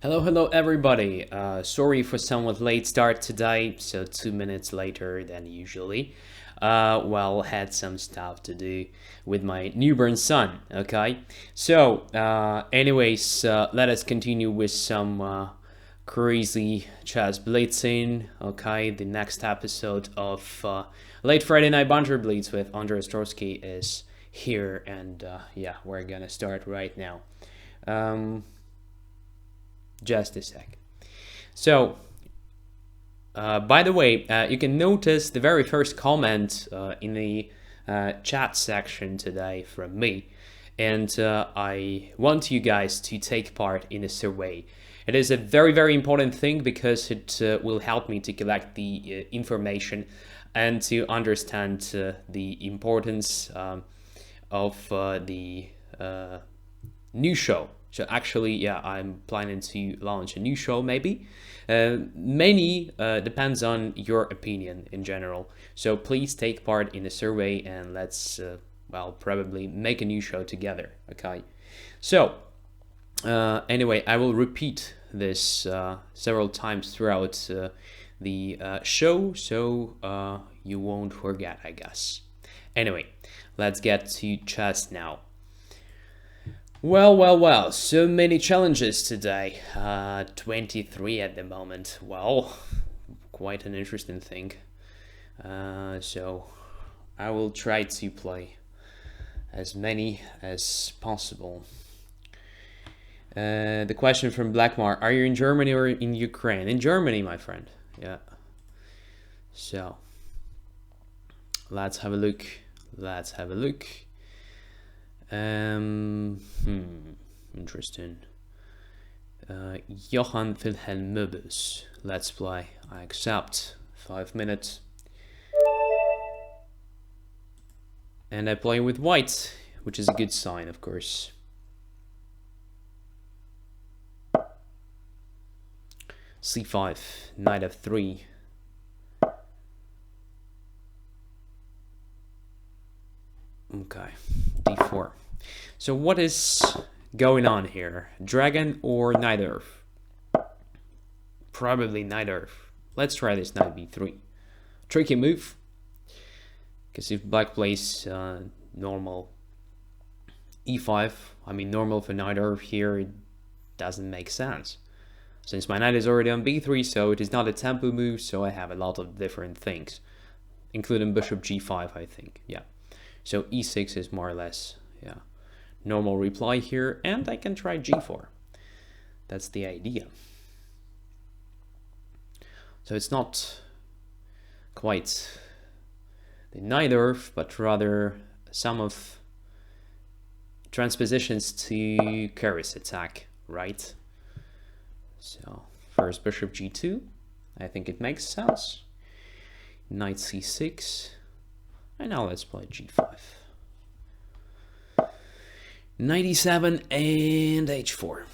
Hello everybody. Sorry for somewhat late start today, so 2 minutes later than usually. Had some stuff to do with my newborn son. Okay, so let us continue with some crazy chess blitzing. Okay, the next episode of Late Friday Night Banter Blitz with Mostrovski is here, and we're gonna start right now. Just a sec. So, by the way, you can notice the very first comment in the chat section today from me, and I want you guys to take part in a survey. It is a very important thing because it will help me to collect the information and to understand the importance of the new show. So actually, I'm planning to launch a new show maybe. Many depends on your opinion in general. So please take part in the survey and let's, probably make a new show together, okay? So, anyway, I will repeat this several times throughout the show so you won't forget, I guess. Anyway, let's get to chess now. Well, so many challenges today. 23 at the moment. Well, quite an interesting thing. So I will try to play as many as possible. The question from Blackmar, are you in Germany or in Ukraine? In Germany, my friend. Yeah. So let's have a look. Interesting. Johann Wilhelm Möbius. Let's play. I accept. 5 minutes. And I play with white, which is a good sign, of course. C5, knight f3. Okay, d4. So what is going on here? Dragon or neither? Probably neither. Let's try this knight b3. Tricky move. Because if black plays normal e5, I mean normal for neither here, it doesn't make sense. Since my knight is already on b3, so it is not a tempo move, so I have a lot of different things. Including bishop g5, I think, yeah. So e6 is more or less, normal reply here, and I can try g4. That's the idea. So it's not quite the neither, but rather some of transpositions to Keres attack, right? So first bishop g2, I think it makes sense. Knight c6, and now let's play g5. Knight e7 and h4.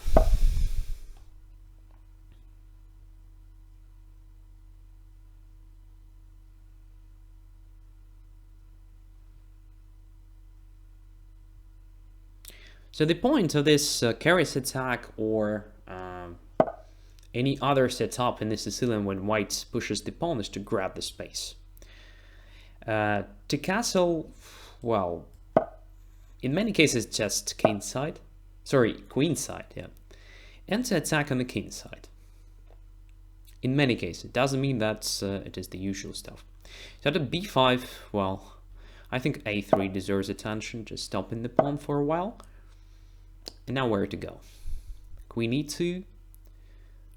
So the point of this Keres attack or any other setup in the Sicilian when white pushes the pawn is to grab the space. To castle, well, in many cases just queen side, yeah, and to attack on the king side. In many cases, it doesn't mean that it is the usual stuff. So at b5, well, I think a3 deserves attention, just stopping the pawn for a while. And now where to go? Queen e2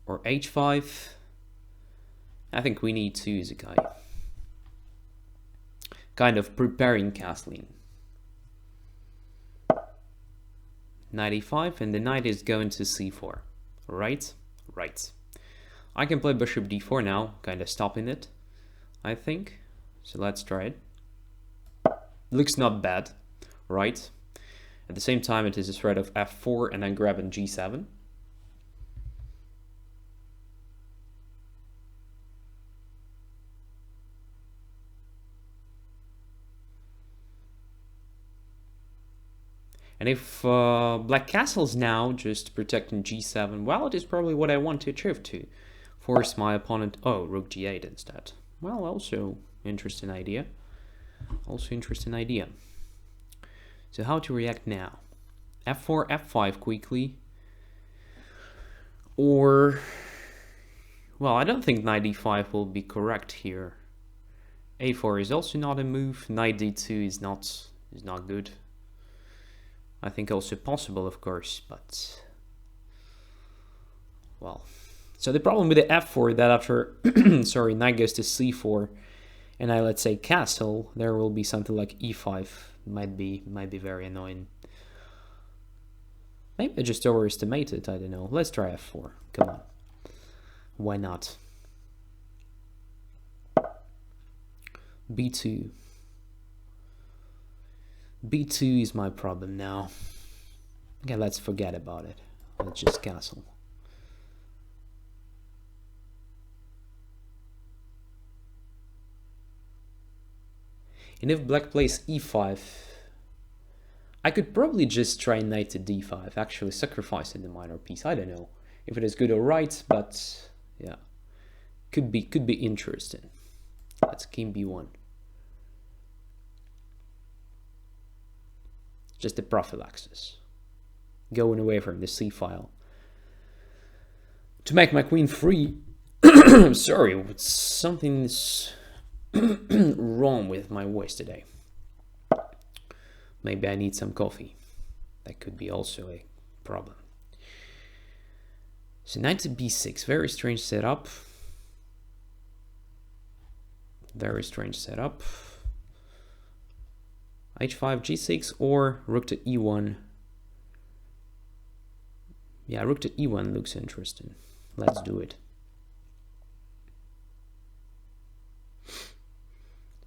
or h5? I think queen e2 is a kind of preparing castling. Knight e5, and the knight is going to c4. Right? Right. I can play bishop d4 now, kind of stopping it, I think. So let's try it. Looks not bad, right? At the same time, it is a threat of f4 and then grabbing g7. And if black castles now, just protecting g7, well, it is probably what I want to achieve to. Force my opponent... Oh, rook g8 instead. Well, also interesting idea. Also interesting idea. So how to react now? f4, f5 quickly. Or... Well, I don't think knight d5 will be correct here. a4 is also not a move. Knight d2 is not good. I think also possible, of course, but... Well... So the problem with the f4 that after, sorry, knight goes to c4, and I let's say castle, there will be something like e5. Might be very annoying. Maybe I just overestimated. I don't know. Let's try f4. Come on. Why not? b2. b2 is my problem now. Okay, let's forget about it. Let's just castle. And if black plays e5, I could probably just try knight to d5, actually sacrificing the minor piece. I don't know if it is good or right, but yeah, could be interesting. That's king b1. Just a prophylaxis, going away from the c file to make my queen free. Sorry, something's wrong with my voice today. Maybe I need some coffee. That could be also a problem. So knight to b6, very strange setup. Very strange setup. h5, g6, or rook to e1. Yeah, rook to e1 looks interesting. Let's do it.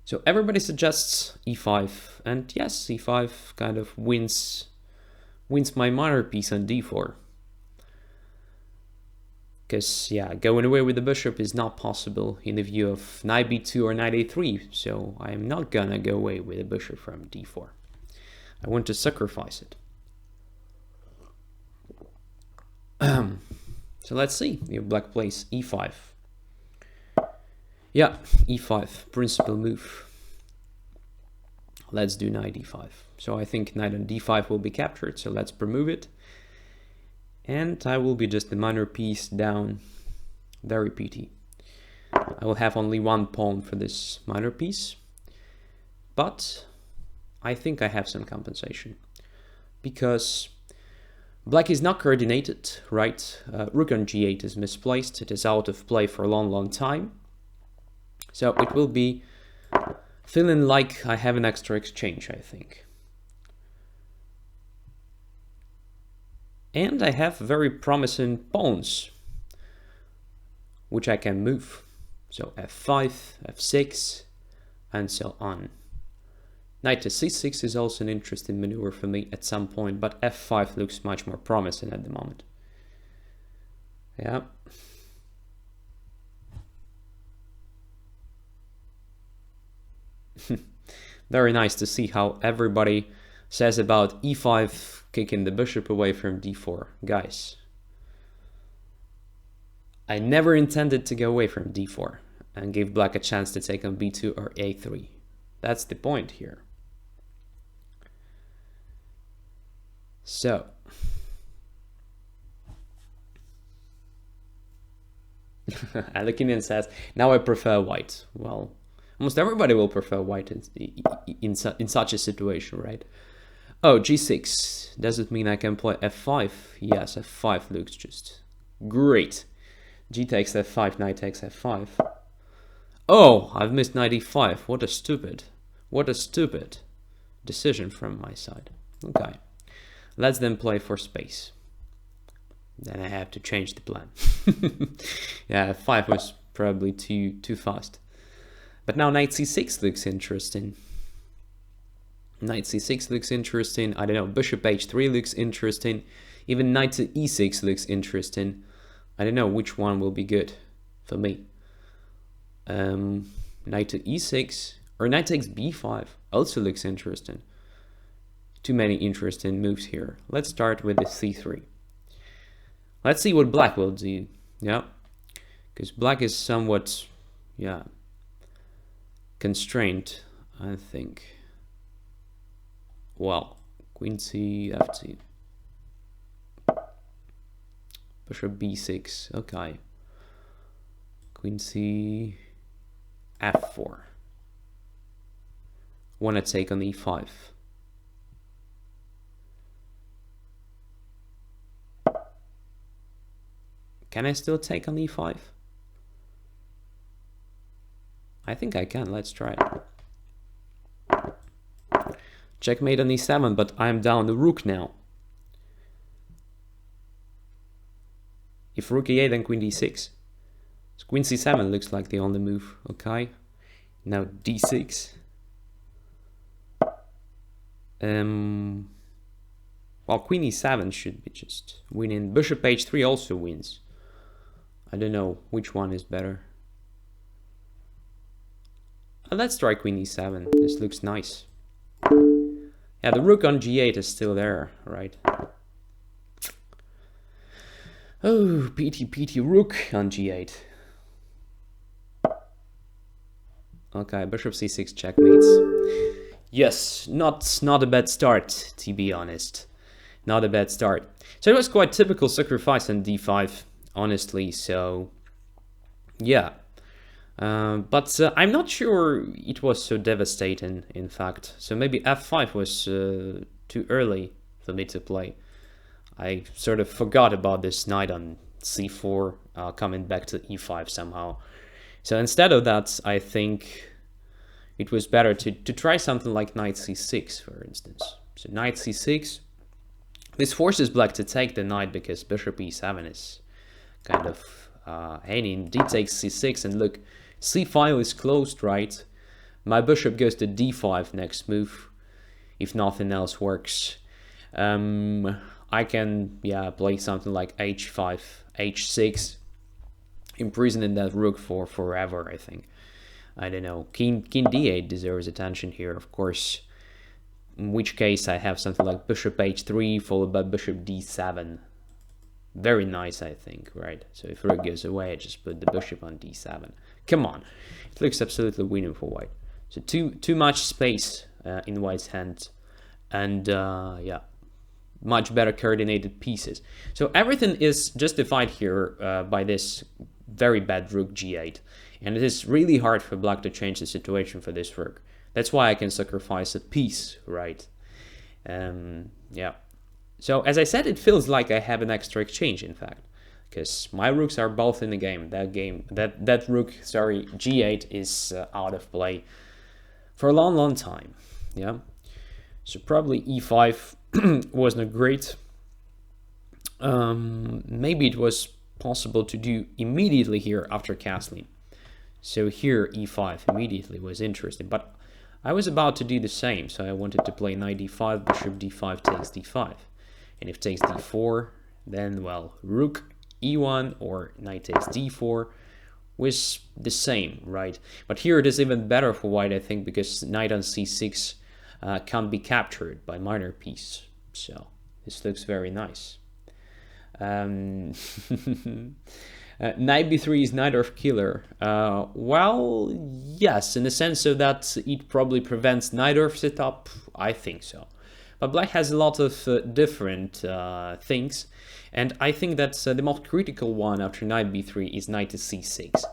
So everybody suggests e5, and yes, e5 kind of wins my minor piece on d4. Because, yeah, going away with the bishop is not possible in the view of knight b2 or knight a3, so I am not gonna go away with the bishop from d4. I want to sacrifice it. So let's see if black plays e5. Yeah, e5, principal move. Let's do knight d5. So I think knight on d5 will be captured, so let's remove it. And I will be just the minor piece down, very pity. I will have only one pawn for this minor piece, but I think I have some compensation. Because black is not coordinated, right? Rook on g8 is misplaced, it is out of play for a long time. So it will be feeling like I have an extra exchange, I think. And I have very promising pawns, which I can move. So f5, f6, and so on. Knight to c6 is also an interesting maneuver for me at some point, but f5 looks much more promising at the moment. Yeah. Very nice to see how everybody says about e5 kicking the bishop away from d4. Guys, I never intended to go away from d4 and give black a chance to take on b2 or a3. That's the point here. So, Alekinian says, now I prefer white. Well, almost everybody will prefer white in such a situation, right? Oh, g6. Does it mean I can play f5? Yes, f5 looks just great. G takes f5, knight takes f5. Oh, I've missed knight e5. What a stupid decision from my side. Okay, let's then play for space. Then I have to change the plan. Yeah, f5 was probably too fast. But now knight c6 looks interesting. Knight c6 looks interesting. I don't know, bishop h3 looks interesting. Even knight to e6 looks interesting. I don't know which one will be good for me. Knight to e6 or knight takes b5 also looks interesting. too many interesting moves here. Let's start with the c3. Let's see what black will do. Yeah, because black is somewhat, yeah, constrained, I think. Well, queen c f2, bishop b6. Okay, queen c f4. Wanna take on e5. Can I still take on e5? I think I can. Let's try it. Checkmate on e7, but I'm down the rook now. If rook e8, then queen d6. So queen c7 looks like the only move. Okay. Now d6. Well, queen e7 should be just winning. Bishop h3 also wins. I don't know which one is better. Let's try queen e7. This looks nice. Yeah, the rook on g8 is still there, right? Oh, PT rook on g8. Okay, bishop c6 checkmates. Yes, not a bad start, to be honest. Not a bad start. So it was quite typical sacrifice on d5, honestly, so yeah. But I'm not sure it was so devastating, in fact. So maybe f5 was too early for me to play. I sort of forgot about this knight on c4 coming back to e5 somehow. So instead of that, I think it was better to try something like knight c6, for instance. So knight c6. This forces black to take the knight because bishop e7 is kind of hanging. D takes c6, and look, c5 is closed, right? My bishop goes to d5 next move, if nothing else works. I can, yeah, play something like h5, h6, imprisoning that rook for forever, I think. I don't know. King d8 deserves attention here, of course. In which case I have something like bishop h3 followed by bishop d7. Very nice, I think, right? So if rook goes away, I just put the bishop on d7. Come on, it looks absolutely winning for white. So too much space in white's hand, and yeah, much better coordinated pieces. So everything is justified here by this very bad rook g8, and it is really hard for black to change the situation for this rook. That's why I can sacrifice a piece, right? Yeah. So as I said, it feels like I have an extra exchange, in fact, because my rooks are both in the game. That rook, sorry, g8 is out of play for a long time. Yeah. So probably e5 was not great. Maybe it was possible to do immediately here after castling. So here e5 immediately was interesting, but I was about to do the same, so I wanted to play knight d5, bishop d5 takes d5. And if takes d4, then, well, rook e1 or knight takes d4 was the same, right? But here it is even better for white, I think, because knight on c6 can't be captured by minor piece. So this looks very nice. Knight b3 is Najdorf killer. Well, yes, in the sense of that it probably prevents Najdorf setup. I think so. But black has a lot of different things, and I think that the most critical one after knight b3 is knight to c6.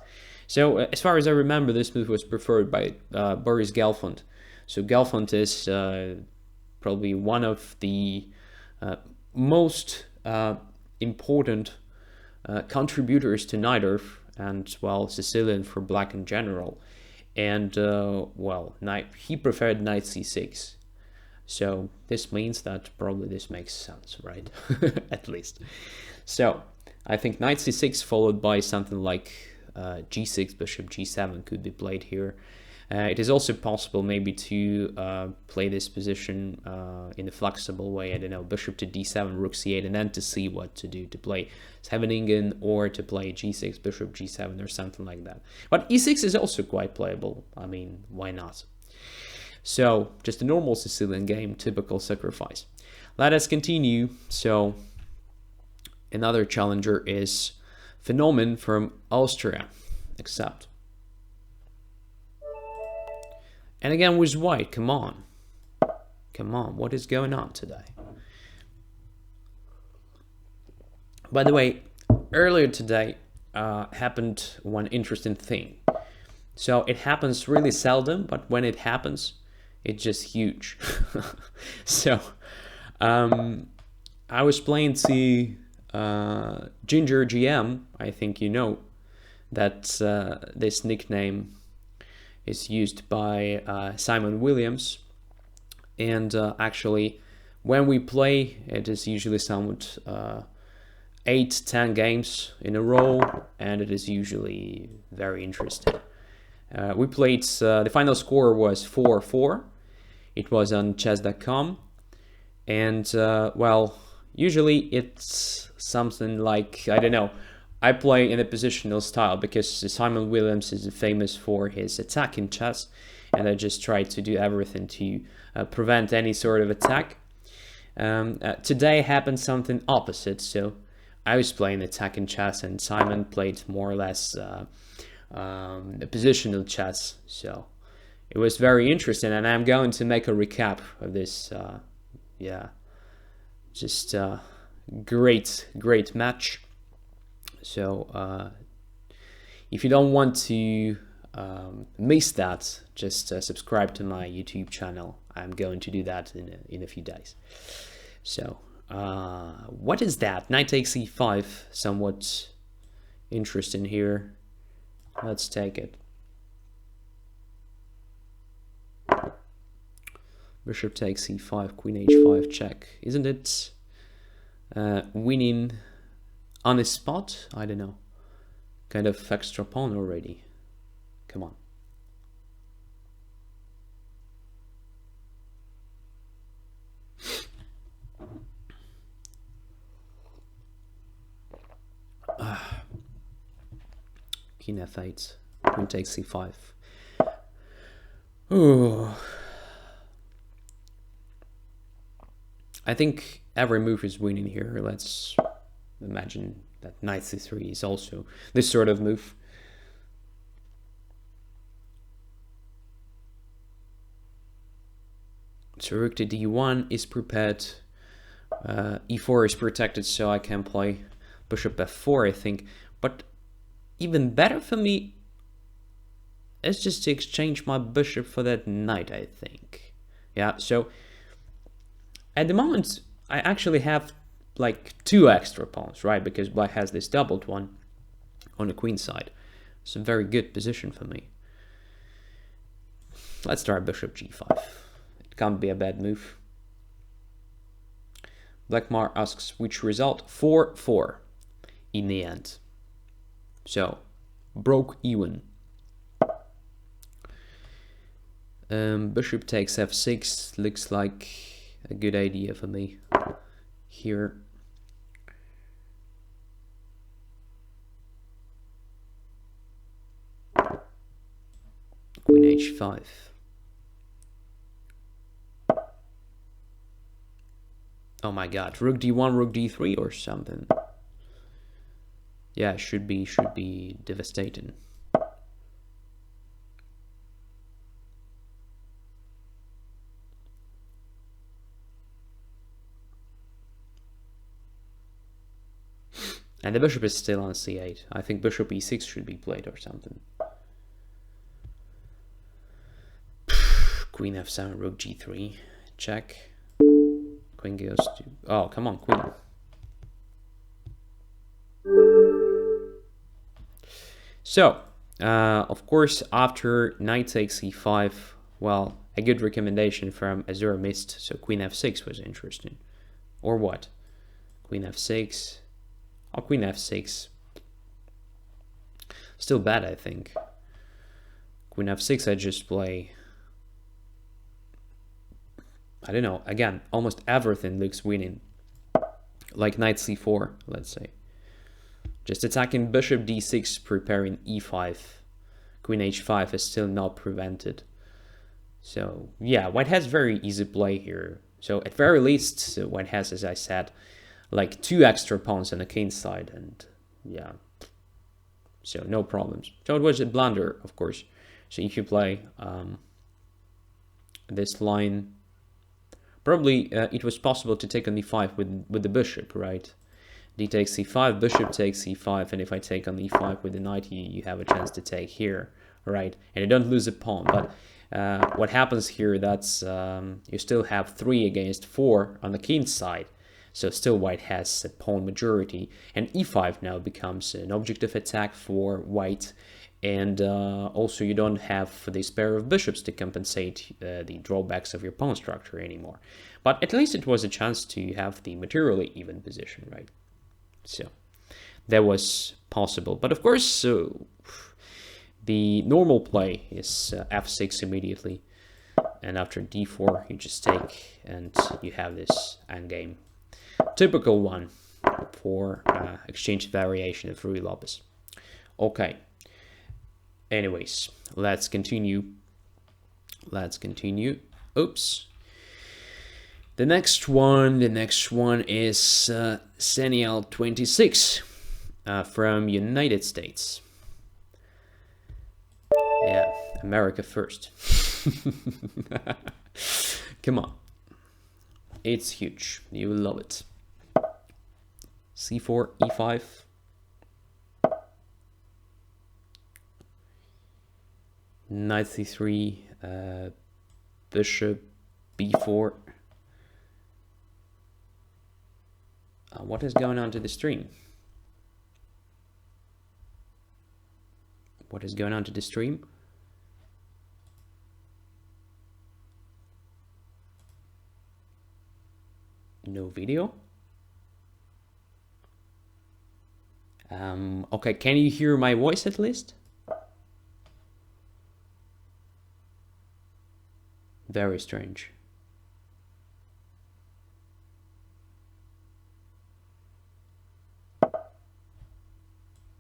So as far as I remember, this move was preferred by Boris Gelfand. So Gelfand is probably one of the most important contributors to Najdorf, and, well, Sicilian for black in general. And, well, he preferred knight c6. So this means that probably this makes sense, right? At least. So I think knight c6 followed by something like g6, bishop g7 could be played here. It is also possible maybe to play this position in a flexible way. I don't know, bishop to d7, rook c8, and then to see what to do, to play Scheveningen or to play g6, bishop g7 or something like that. But e6 is also quite playable. I mean, why not? So just a normal Sicilian game, typical sacrifice. Let us continue. So another challenger is Phenomen from Austria. Accept. And again with white, come on. Come on, what is going on today? By the way, earlier today happened one interesting thing. So it happens really seldom, but when it happens, it's just huge. So I was playing the Ginger GM. I think you know that this nickname is used by Simon Williams. And actually, when we play, it is usually somewhat 8-10 games in a row, and it is usually very interesting. We played, the final score was 4-4. It was on chess.com. And, well, usually it's something like, I don't know, I play in a positional style because Simon Williams is famous for his attacking chess. And I just try to do everything to prevent any sort of attack. Today happened something opposite. So I was playing attacking chess and Simon played more or less positional chess. So it was very interesting, and I'm going to make a recap of this. Yeah, just great match. So if you don't want to miss that, just subscribe to my YouTube channel. I'm going to do that in a few days. So what is that? Knight takes e5, somewhat interesting here. Let's take it. Bishop takes e5, queen h5 check. Isn't it winning on the spot? I don't know. Kind of extra pawn already. Come on. King f8, queen takes c5. Ooh. I think every move is winning here. Let's imagine that knight c3 is also this sort of move. So rook to d1 is prepared. e4 is protected, so I can play bishop f4, I think. But even better for me is just to exchange my bishop for that knight, I think. Yeah, so at the moment, I actually have like 2 extra pawns, right? Because black has this doubled one on the queen side. It's a very good position for me. Let's start bishop g5. It can't be a bad move. Blackmar asks which result? 4-4 in the end. So, broke even. Bishop takes f6 looks like a good idea for me here. Queen h5. Oh my god, rook d1, rook d3 or something. Yeah, should be devastating. And the bishop is still on c8. I think bishop e6 should be played or something. Queen f7, rook g3, check. Queen goes to... Oh, come on, queen. So, of course, after knight takes e5, well, a good recommendation from Azure missed, so queen f6 was interesting. Or what? Queen f6. Oh, queen f6. Still bad, I think. Queen f6, I just play... I don't know, again, almost everything looks winning. Like knight c4, let's say. Just attacking bishop d6, preparing e5. Queen h5 is still not prevented. So yeah, white has very easy play here. So at very least, white has, as I said, like 2 extra pawns on the king side, and yeah, so no problems. So it was a blunder, of course. So if you play this line, probably it was possible to take on e5 with the bishop, right? D takes c5, bishop takes e5, and if I take on e5 with the knight, you have a chance to take here, right? And you don't lose a pawn, but what happens here, that's you still have 3 against 4 on the king side, so still white has a pawn majority, and e5 now becomes an object of attack for white, and also you don't have this pair of bishops to compensate the drawbacks of your pawn structure anymore. But at least it was a chance to have the materially even position, right? So that was possible. But of course, the normal play is f6 immediately, and after d4 you just take, and you have this endgame. Typical one for exchange variation of Ruy Lopez. Okay. Anyways, let's continue. Oops. The next one is Senial 26 from United States. Yeah, America first. Come on. It's huge. You will love it. c4, e5. Knight c3, bishop b4. What is going on to the stream? What is going on to the stream? No video? Okay, can you hear my voice at least? Very strange.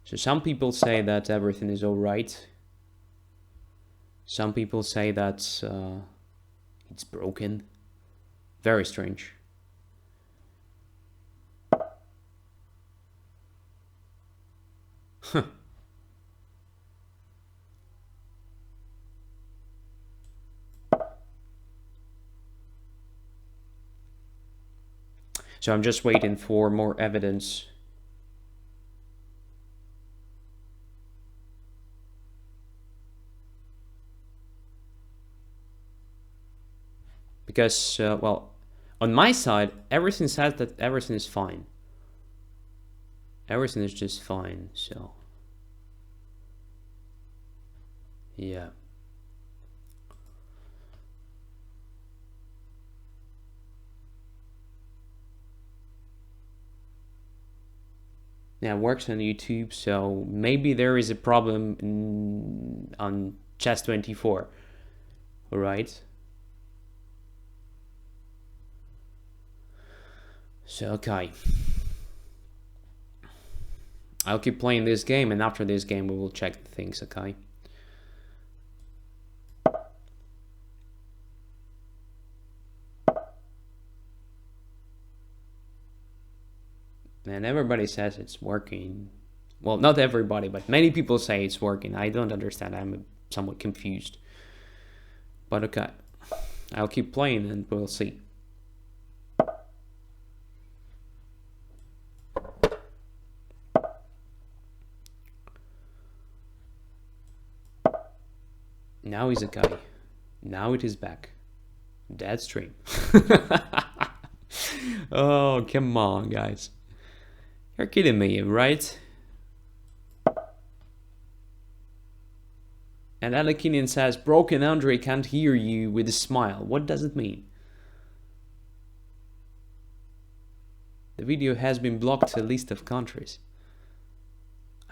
So some people say that everything is all right. Some people say that it's broken. Very strange. Huh. So I'm just waiting for more evidence. Because, well, on my side, everything says that everything is fine. Everything is just fine, so. Yeah. Yeah, it works on YouTube, so maybe there is a problem on chess24. Alright. So, okay. I'll keep playing this game, and after this game we will check things, okay? And everybody says it's working. Well, not everybody, but many people say it's working. I don't understand. I'm somewhat confused. But okay. I'll keep playing and we'll see. Now he's a guy. Now it is back. Dead stream. Oh, come on, guys. You're kidding me, right? And Alekinian says, broken Andre can't hear you with a smile. What does it mean? The video has been blocked to a list of countries.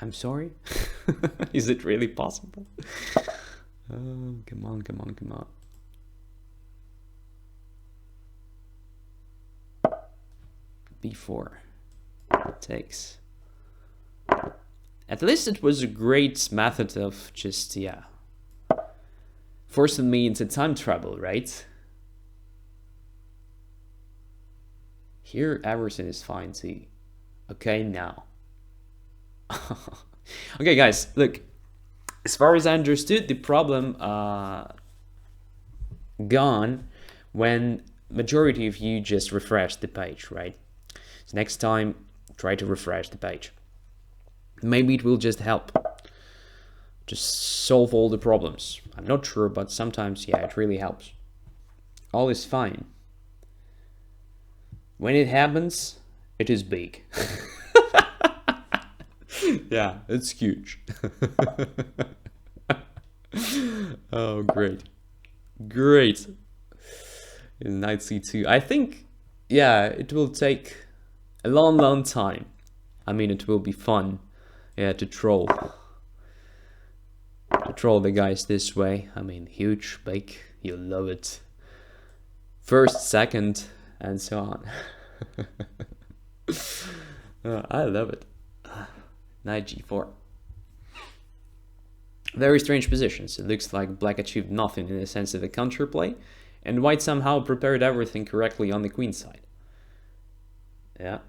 I'm sorry? Is it really possible? Oh, come on, come on, come on. B4 takes. At least it was a great method of just, yeah, forcing me into time travel, right? Here, everything is fine too. Okay, now. Okay, guys, look. As far as I understood, the problem gone when majority of you just refresh the page, right? So next time, try to refresh the page. Maybe it will just help. Just solve all the problems. I'm not sure, but sometimes, yeah, it really helps. All is fine. When it happens, it is big. Yeah, it's huge. Oh, great. Great. In knight c2. I think, yeah, it will take a long time. I mean, it will be fun, yeah, to troll the guys this way. I mean, huge, big, you'll love it. First, second, and so on. I love it. Knight g4. Very strange positions. It looks like black achieved nothing in the sense of the counterplay, and white somehow prepared everything correctly on the queen side. Yeah.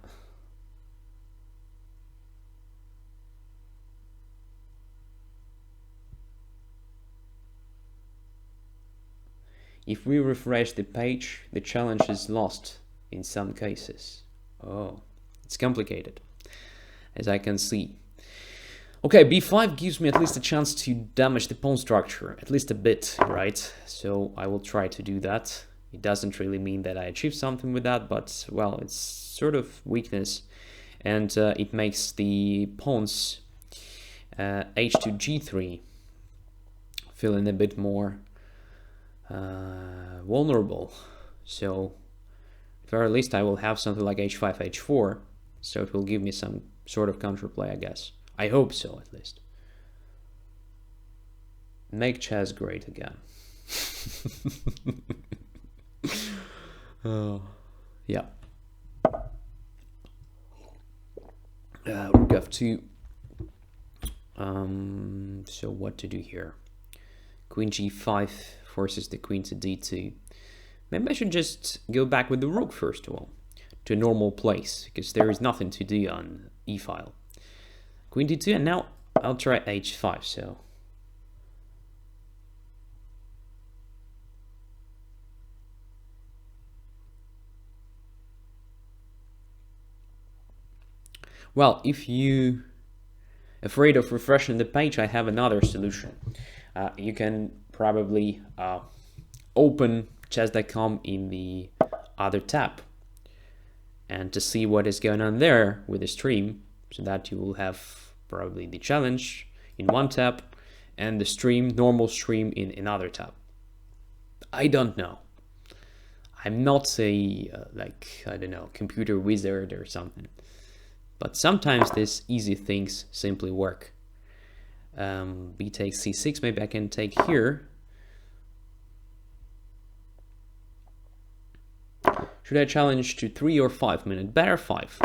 If we refresh the page, the challenge is lost in some cases. Oh, it's complicated, as I can see. Okay, b5 gives me at least a chance to damage the pawn structure, at least a bit, right? So I will try to do that. It doesn't really mean that I achieve something with that, but, well, it's sort of weakness. And it makes the pawns h to g3 feeling a bit more vulnerable. So at very least I will have something like h5, h4, so it will give me some sort of counterplay, I guess. I hope so, at least. Make chess great again. Oh, yeah. Rook f2. So what to do here? Queen g5 forces the queen to d2. Maybe I should just go back with the rook first of all, to a normal place, because there is nothing to do on e-file. Queen d2, and now I'll try h5, so... Well, if you afraid of refreshing the page, I have another solution. You can probably open chess.com in the other tab, and to see what is going on there with the stream, so that you will have probably the challenge in one tab and the stream, normal stream, in another tab. I don't know. I'm not a like, I don't know, computer wizard or something, but sometimes these easy things simply work. B takes c6, maybe I can take here. Should I challenge to 3 or 5 minutes? Better 5.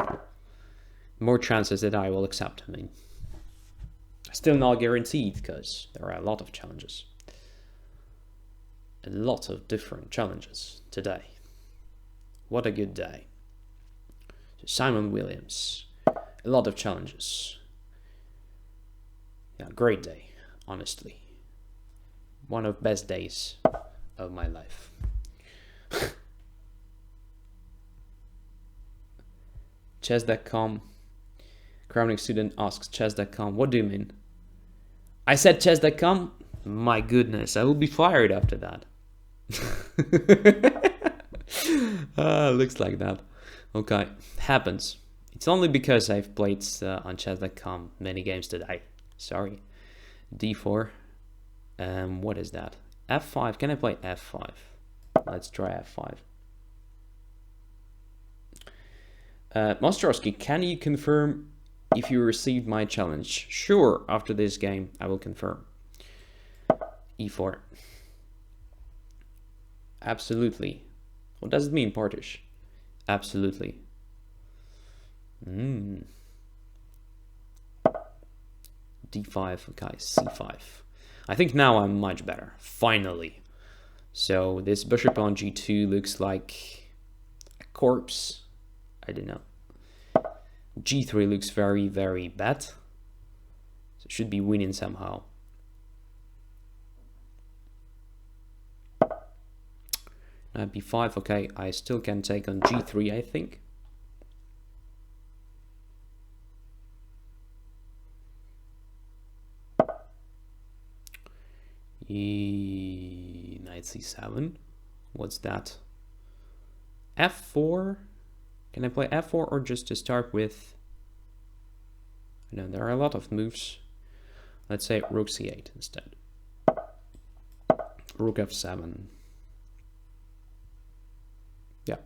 More chances that I will accept. I mean, still not guaranteed, because there are a lot of challenges. A lot of different challenges today. What a good day. So Simon Williams. A lot of challenges. Yeah, great day, honestly. One of the best days of my life. Chess.com. Crowning student asks chess.com, what do you mean? I said chess.com? My goodness, I will be fired after that. Looks like that. Okay, happens. It's only because I've played on chess.com many games today. Sorry. d4. What is that? f5. Can I play f5? Let's try f5. Mostrovski, can you confirm if you received my challenge? Sure, after this game I will confirm. e4. Absolutely. What does it mean, Partish? Absolutely. d5, okay, c5. I think now I'm much better, finally. So this bishop on g2 looks like a corpse. I don't know. g3 looks very, very bad. So it should be winning somehow. b5, okay, I still can take on g3, I think. Knight c7. What's that? f4. Can I play f4 or just to start with? No, there are a lot of moves. Let's say rook c8 instead. Rook f7. Yeah.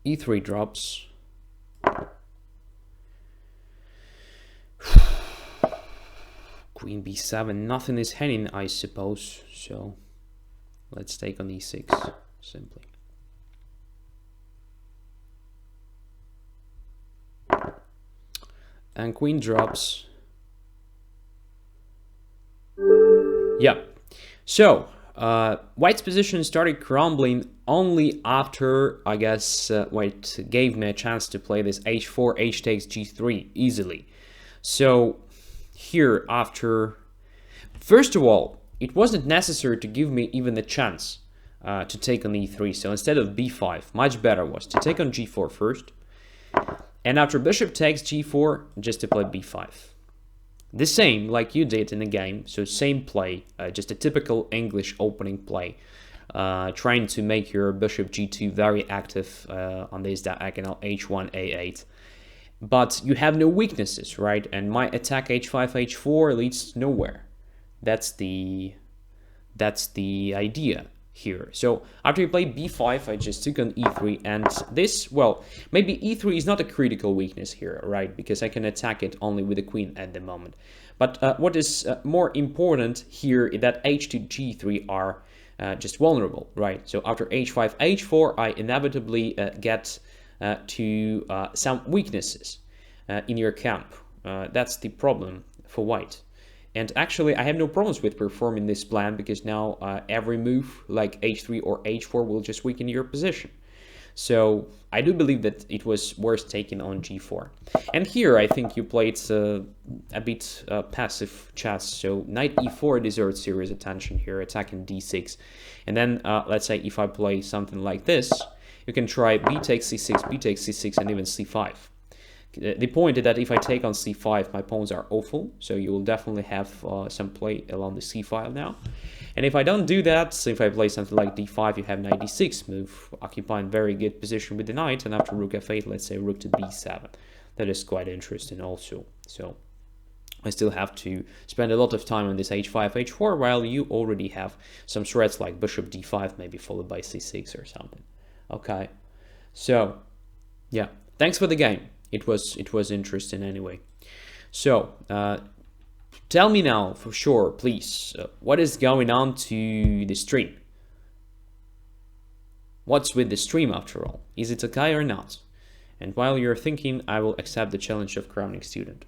e3 drops. Queen b7, nothing is hanging, I suppose. So let's take on e6 simply. And queen drops. Yeah. So white's position started crumbling only after, I guess, white gave me a chance to play this h4, h takes g3 easily. So here, after, first of all, it wasn't necessary to give me even the chance to take on e3. So instead of b5, much better was to take on g4 first, and after bishop takes g4, just to play b5. The same like you did in the game, so same play, just a typical English opening play, trying to make your bishop g2 very active on this diagonal h1, a8. But you have no weaknesses, right? And my attack h5, h4 leads nowhere. That's the idea here. So after you play b5, I just took on e3, and this, well, maybe e3 is not a critical weakness here, right? Because I can attack it only with the queen at the moment. But what is more important here is that h2, g3 are just vulnerable, right? So after h5, h4, I inevitably get to some weaknesses in your camp. That's the problem for white. And actually, I have no problems with performing this plan, because now every move like h3 or h4 will just weaken your position. So I do believe that it was worth taking on g4. And here I think you played a bit passive chess. So knight e4 deserves serious attention here, attacking d6. And then let's say if I play something like this, you can try b takes c6, b takes c6, and even c5. The point is that if I take on c5, my pawns are awful, so you will definitely have some play along the c file now. And if I don't do that, so if I play something like d5, you have knight d6 move, occupying very good position with the knight, and after rook f8, let's say rook to b7. That is quite interesting also. So I still have to spend a lot of time on this h5, h4, while you already have some threats like bishop d5, maybe followed by c6 or something. Okay, so yeah, thanks for the game. It was interesting anyway. So tell me now for sure, please, what is going on to the stream? What's with the stream after all? Is it okay or not? And while you're thinking, I will accept the challenge of crowning student.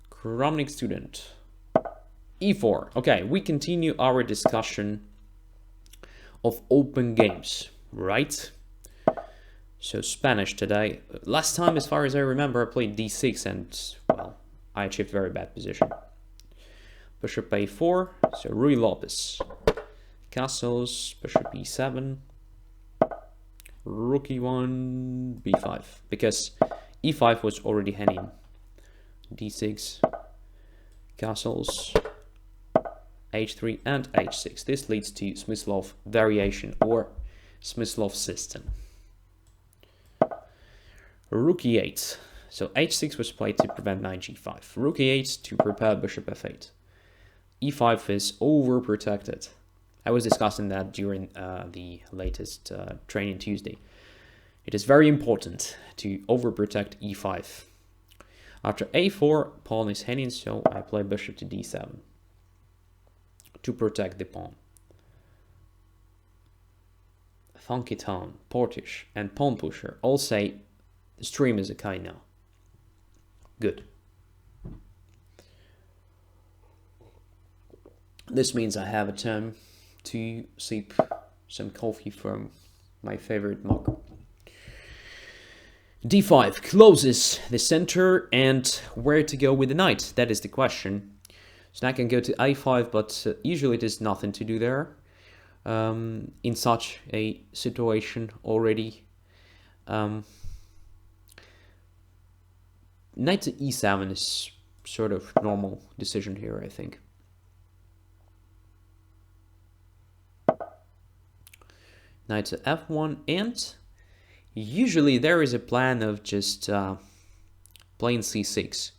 Crowning student. e4. Okay, we continue our discussion of open games, right? So Spanish today. Last time, as far as I remember, I played d6 and, well, I achieved very bad position. Bishop a4, so Ruy Lopez. Castles, bishop e7. Rook e1, b5. Because e5 was already hanging. d6. Castles. h3 and h6. This leads to Smyslov variation or Smyslov system. Rook e8. So h6 was played to prevent knight g5. Rook e8 to prepare bishop f8. e5 is overprotected. I was discussing that during the latest training Tuesday. It is very important to overprotect e5. After a4, pawn is hanging, so I play bishop to d7 to protect the pawn. Funky Tone, Portish, and Pawn Pusher all say the stream is okay now. Good. This means I have a time to sip some coffee from my favorite mug. D5 closes the center, and where to go with the knight? That is the question. So I can go to A5, but usually there's nothing to do there. In such a situation already. Knight to E7 is sort of normal decision here, I think. Knight to F1, and usually there is a plan of just playing C6.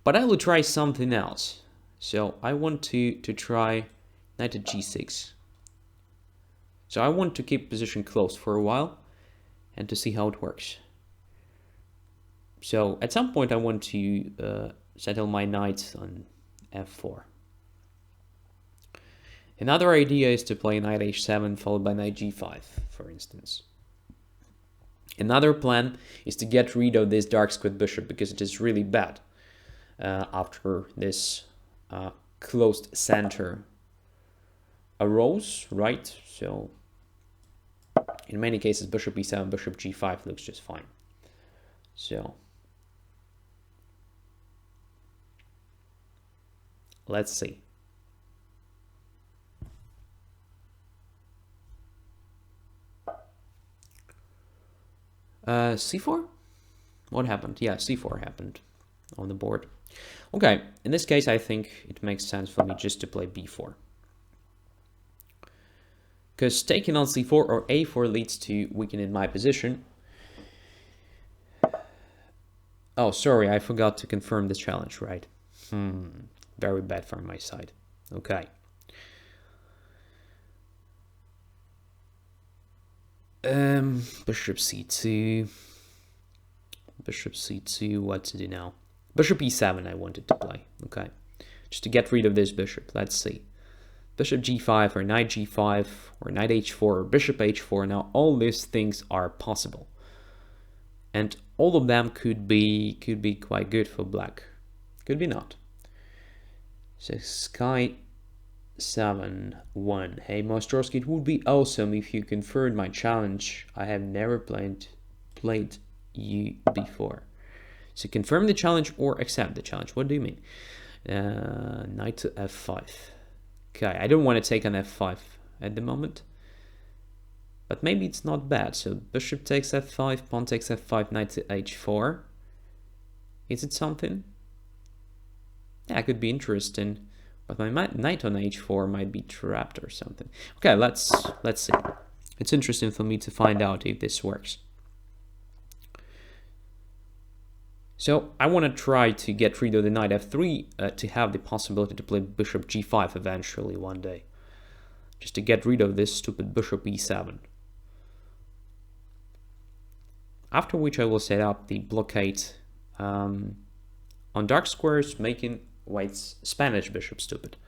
But I will try something else. So I want to try knight to G6. So I want to keep position close for a while and to see how it works. So at some point I want to settle my knight on F4. Another idea is to play knight H7 followed by knight G5, for instance. Another plan is to get rid of this dark square bishop because it is really bad after this closed center arose, right? So in many cases, bishop E7, bishop G5 looks just fine. So let's see. C4? What happened? Yeah, C4 happened on the board. Okay, in this case, I think it makes sense for me just to play B4. Because taking on C4 or A4 leads to weakening my position. Oh, sorry, I forgot to confirm this challenge, right? Very bad from my side. Okay. Bishop C2. Bishop C2, what to do now? Bishop E7 I wanted to play, okay. Just to get rid of this bishop, let's see. Bishop G5 or knight G5 or knight H4 or bishop H4. Now all these things are possible. And all of them could be quite good for black. Could be not. So Sky 7-1. Hey Mostrovski, it would be awesome if you confirmed my challenge. I have never played you before. So confirm the challenge or accept the challenge. What do you mean? Knight to F5. Okay, I don't want to take on F5 at the moment. But maybe it's not bad. So bishop takes F5, pawn takes F5, knight to H4. Is it something? Yeah, it could be interesting. But my knight on H4 might be trapped or something. Okay, let's see. It's interesting for me to find out if this works. So I want to try to get rid of the knight F3 to have the possibility to play bishop G5 eventually one day. Just to get rid of this stupid bishop E7. After which I will set up the blockade on dark squares, making white's Spanish bishop stupid.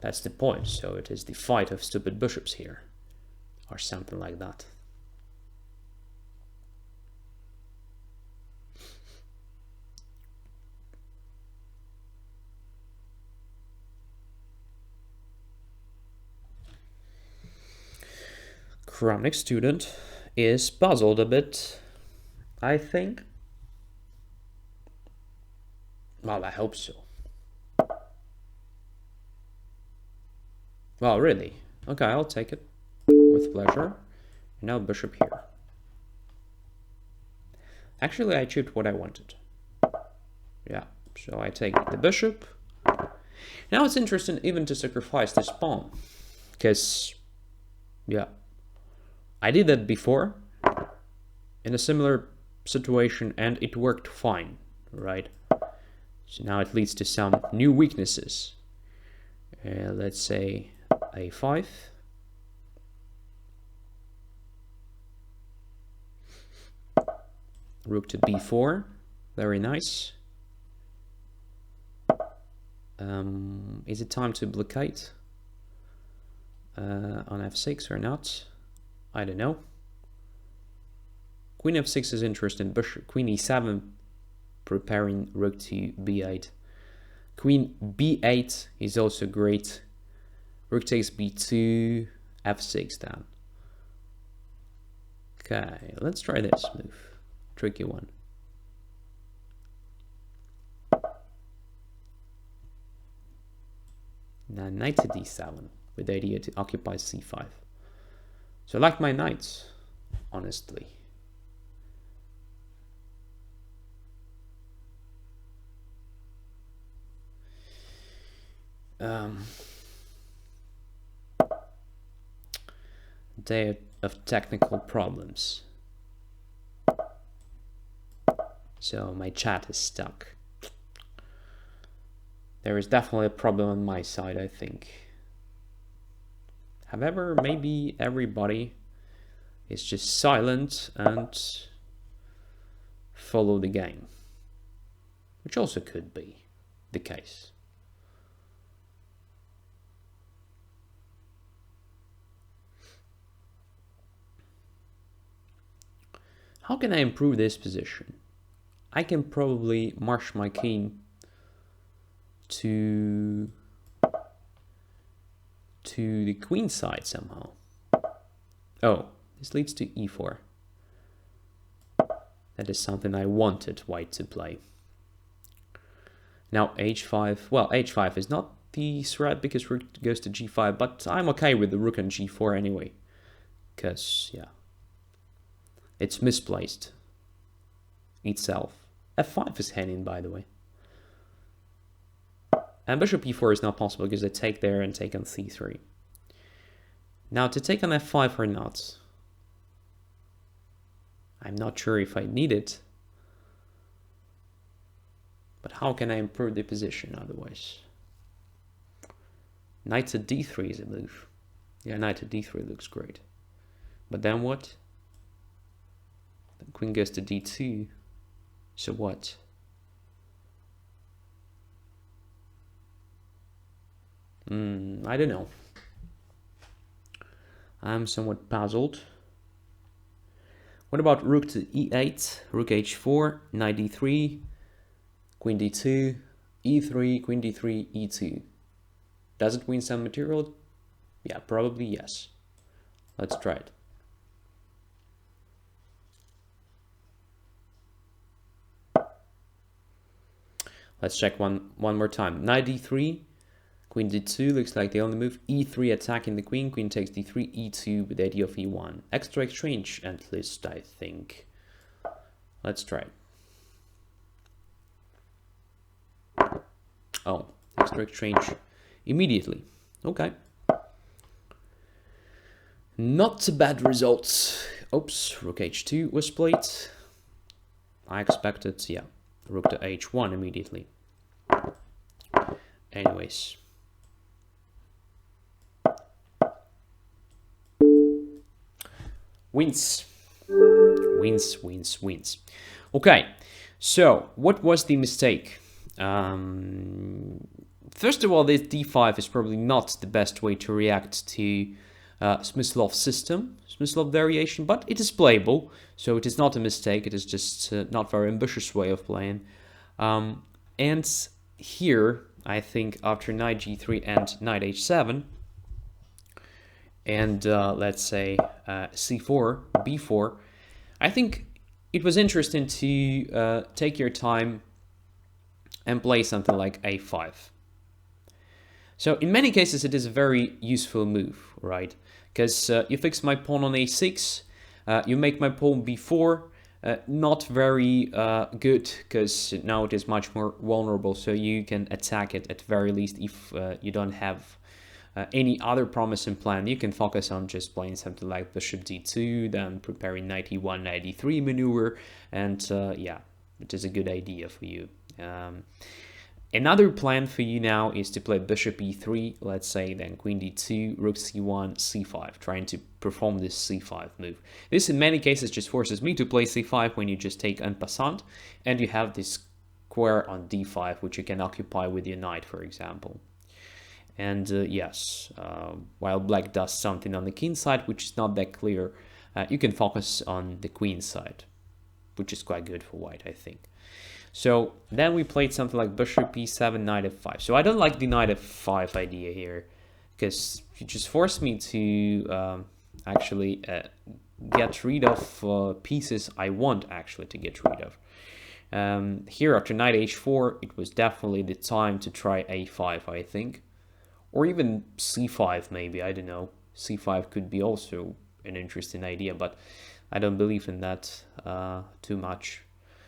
That's the point. So it is the fight of stupid bishops here, or something like that. Chronic student is puzzled a bit, I think. Well, I hope so. Well, really? Okay, I'll take it with pleasure. Now bishop here. Actually, I achieved what I wanted. Yeah, so I take the bishop. Now it's interesting even to sacrifice this pawn, because, yeah, I did that before in a similar situation and it worked fine, right? So now it leads to some new weaknesses. Let's say A5. Rook to B4. Very nice. Is it time to blockade on F6 or not? I don't know. Queen f6 is interesting. Bishop, queen e7, preparing rook to b8. Queen b8 is also great. Rook takes b2, f6 then. Okay, let's try this move. Tricky one. Now knight to d7 with the idea to occupy c5. So I like my knights, honestly. Day of technical problems. So my chat is stuck. There is definitely a problem on my side, I think. However, maybe everybody is just silent and follow the game, which also could be the case. How can I improve this position? I can probably march my king to the queen side somehow. Oh, this leads to e4. That is something I wanted white to play. Now h5. Well, h5 is not the threat because rook goes to g5, but I'm okay with the rook on g4 anyway. Because, yeah, it's misplaced itself. f5 is hanging, by the way. And bishop e4 is not possible because I take there and take on c3. Now to take on f5 or not, I'm not sure if I need it. But how can I improve the position otherwise? Knight to d3 is a move. Yeah, knight to d3 looks great. But then what? The queen goes to d2. So what? I don't know. I'm somewhat puzzled. What about rook to e8, rook h4, knight d3, queen d2, e3, queen d3, e2? Does it win some material? Yeah, probably yes. Let's try it. Let's check one more time. Knight d3, queen d2 looks like the only move. e3 attacking the queen. Queen takes d3, e2 with the idea of e1. Extra exchange at least, I think. Let's try it. Oh, extra exchange immediately. Okay. Not bad results. Oops, rook h2 was played. I expected, yeah, rook to h1 immediately. Anyways. Wins. Wins. Okay, so what was the mistake? First of all, this d5 is probably not the best way to react to Smyslov's system, Smyslov variation, but it is playable, so it is not a mistake. It is just not very ambitious way of playing. And here, I think after knight g3 and knight h7, and let's say c4, b4, I think it was interesting to take your time and play something like a5. So in many cases it is a very useful move, right? Because you fix my pawn on a6, you make my pawn b4, not very good, because now it is much more vulnerable, so you can attack it at very least if you don't have any other promising plan. You can focus on just playing something like bishop d2, then preparing knight e1, knight e3 maneuver, and yeah, it is a good idea for you. Another plan for you now is to play bishop e3, let's say, then queen d2, rook c1, c5, trying to perform this c5 move. This in many cases just forces me to play c5 when you just take en passant, and you have this square on d5, which you can occupy with your knight, for example. And yes, while black does something on the king side, which is not that clear, you can focus on the queen side, which is quite good for white, I think. So then we played something like bishop e7, knight f5. So I don't like the knight f5 idea here, because you just forced me to actually get rid of pieces I want actually to get rid of. Here after knight h4, it was definitely the time to try a5, I think. Or even c5 maybe, I don't know. c5 could be also an interesting idea, but I don't believe in that too much.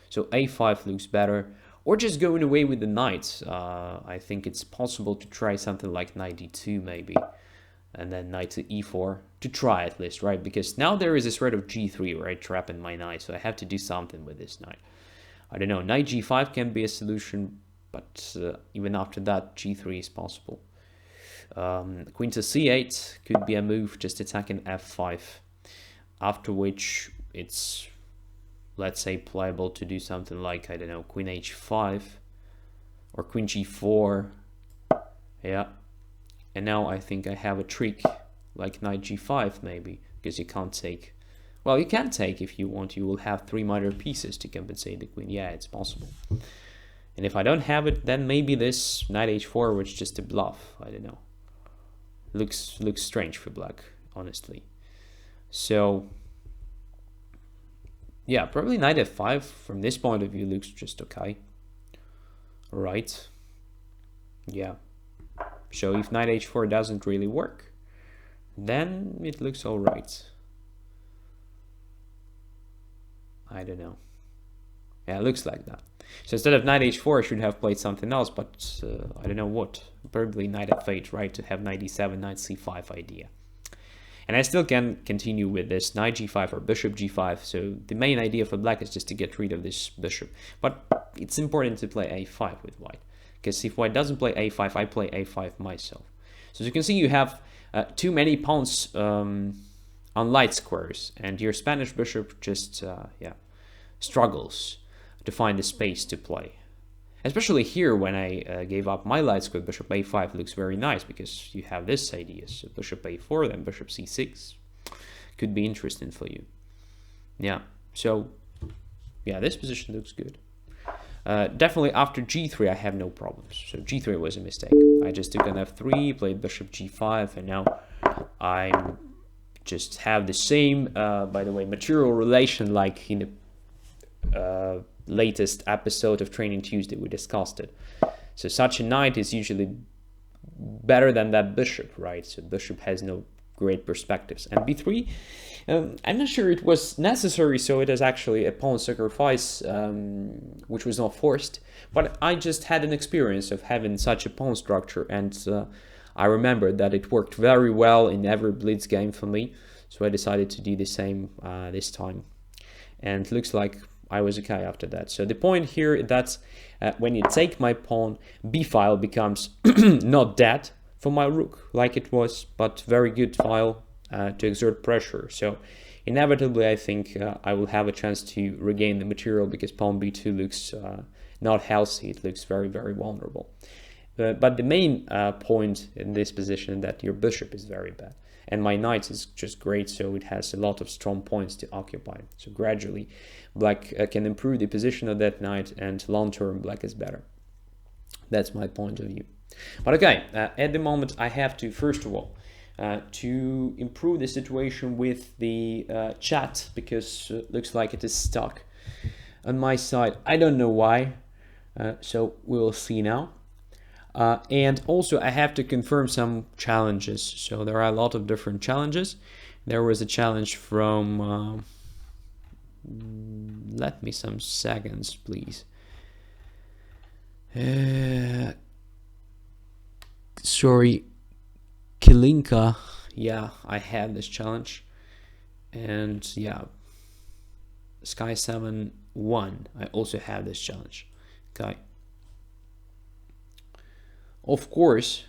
So a5 looks better. Or just going away with the knight. I think it's possible to try something like knight d2 maybe. And then knight to e4. To try at least, right? Because now there is a threat of g3, right? Trapping my knight. So I have to do something with this knight. I don't know. Knight g5 can be a solution. But even after that, g3 is possible. Queen to c8 could be a move, just attacking f5, after which it's, let's say, playable to do something like, I don't know, queen h5 or queen g4. Yeah, and now I think I have a trick like knight g5 maybe, because you can't take, well, you can take if you want. You will have 3 minor pieces to compensate the queen. Yeah, it's possible. And if I don't have it, then maybe this knight h4 was just a bluff. I don't know. Looks strange for black, honestly. So yeah, probably knight f5 from this point of view looks just okay. Right. Yeah. So if knight h4 doesn't really work, then it looks all right. I don't know. Yeah, it looks like that. So instead of knight h4, I should have played something else, but I don't know what. Probably knight f8, right, to have knight d7, knight c5 idea. And I still can continue with this knight g5 or bishop g5. So the main idea for black is just to get rid of this bishop. But it's important to play a5 with white, because if white doesn't play a5, I play a5 myself. So as you can see, you have too many pawns on light squares, and your Spanish bishop just struggles to find the space to play. Especially here, when I gave up my light square, bishop a5 looks very nice, because you have this idea. So bishop a4, then bishop c6 could be interesting for you. Yeah, so yeah, this position looks good. Definitely after g3 I have no problems. So g3 was a mistake. I just took an f3, played bishop g5, and now I just have the same, by the way, material relation like in the latest episode of Training Tuesday. We discussed it. So such a knight is usually better than that bishop, right? So bishop has no great perspectives. And b3, I'm not sure it was necessary, so it is actually a pawn sacrifice, which was not forced, but I just had an experience of having such a pawn structure, and I remember that it worked very well in every blitz game for me, so I decided to do the same this time, and it looks like I was okay after that. So the point here is that when you take my pawn, b file becomes not dead for my rook like it was, but very good file to exert pressure. So inevitably I think I will have a chance to regain the material, because pawn b2 looks not healthy. It looks very, very vulnerable. But the main point in this position is that your bishop is very bad, and my knight is just great, so it has a lot of strong points to occupy. So gradually black can improve the position of that knight, and long term black is better. That's my point of view. But okay, at the moment I have to, first of all, to improve the situation with the chat, because it looks like it is stuck on my side. I don't know why, so we will see now. And also I have to confirm some challenges. So there are a lot of different challenges. There was a challenge from let me some seconds, please. Sorry, Kilinka. Yeah, I have this challenge. And yeah, Sky 7-1, I also have this challenge. Okay. Of course,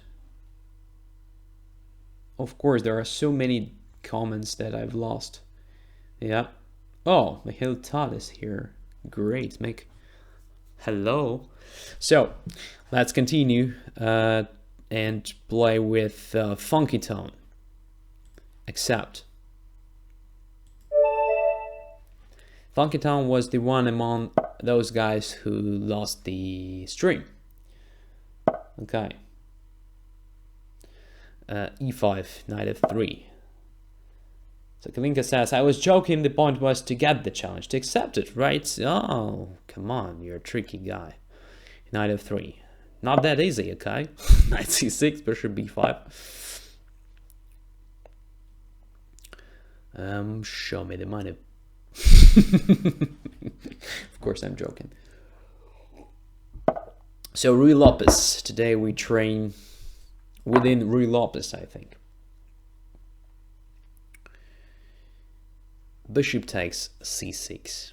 there are so many comments that I've lost. Yeah. Oh, Mihail Tal is here. Great, Mick. Hello. So, let's continue. and play with funky tone. Accept. Funky tone was the one among those guys who lost the stream. Okay. E5, knight f3. So Kalinka says, I was joking, the point was to get the challenge, to accept it, right? Oh, come on, you're a tricky guy. Knight f3. Not that easy, okay? Knight c6, bishop b5. Show me the money. Of course, I'm joking. So, Ruy Lopez. Today we train within Ruy Lopez, I think. Bishop takes c6.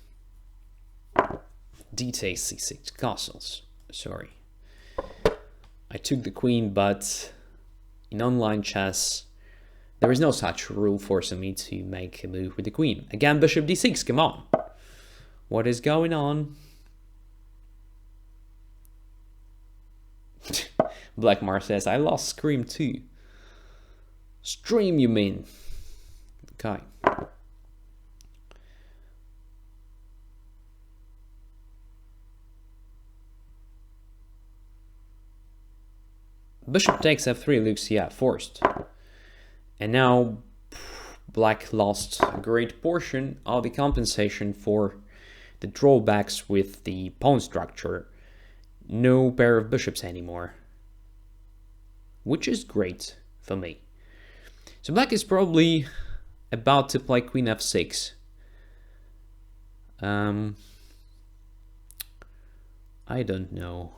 D takes c6. Castles. Sorry. I took the queen, but in online chess, there is no such rule forcing me to make a move with the queen. Again, bishop d6, come on. What is going on? Black Mar says, I lost scream too. Stream, you mean? Okay. Bishop takes f3 looks, yeah, forced. And now Black lost a great portion of the compensation for the drawbacks with the pawn structure. No pair of bishops anymore. Which is great for me. So Black is probably about to play queen f6. I don't know.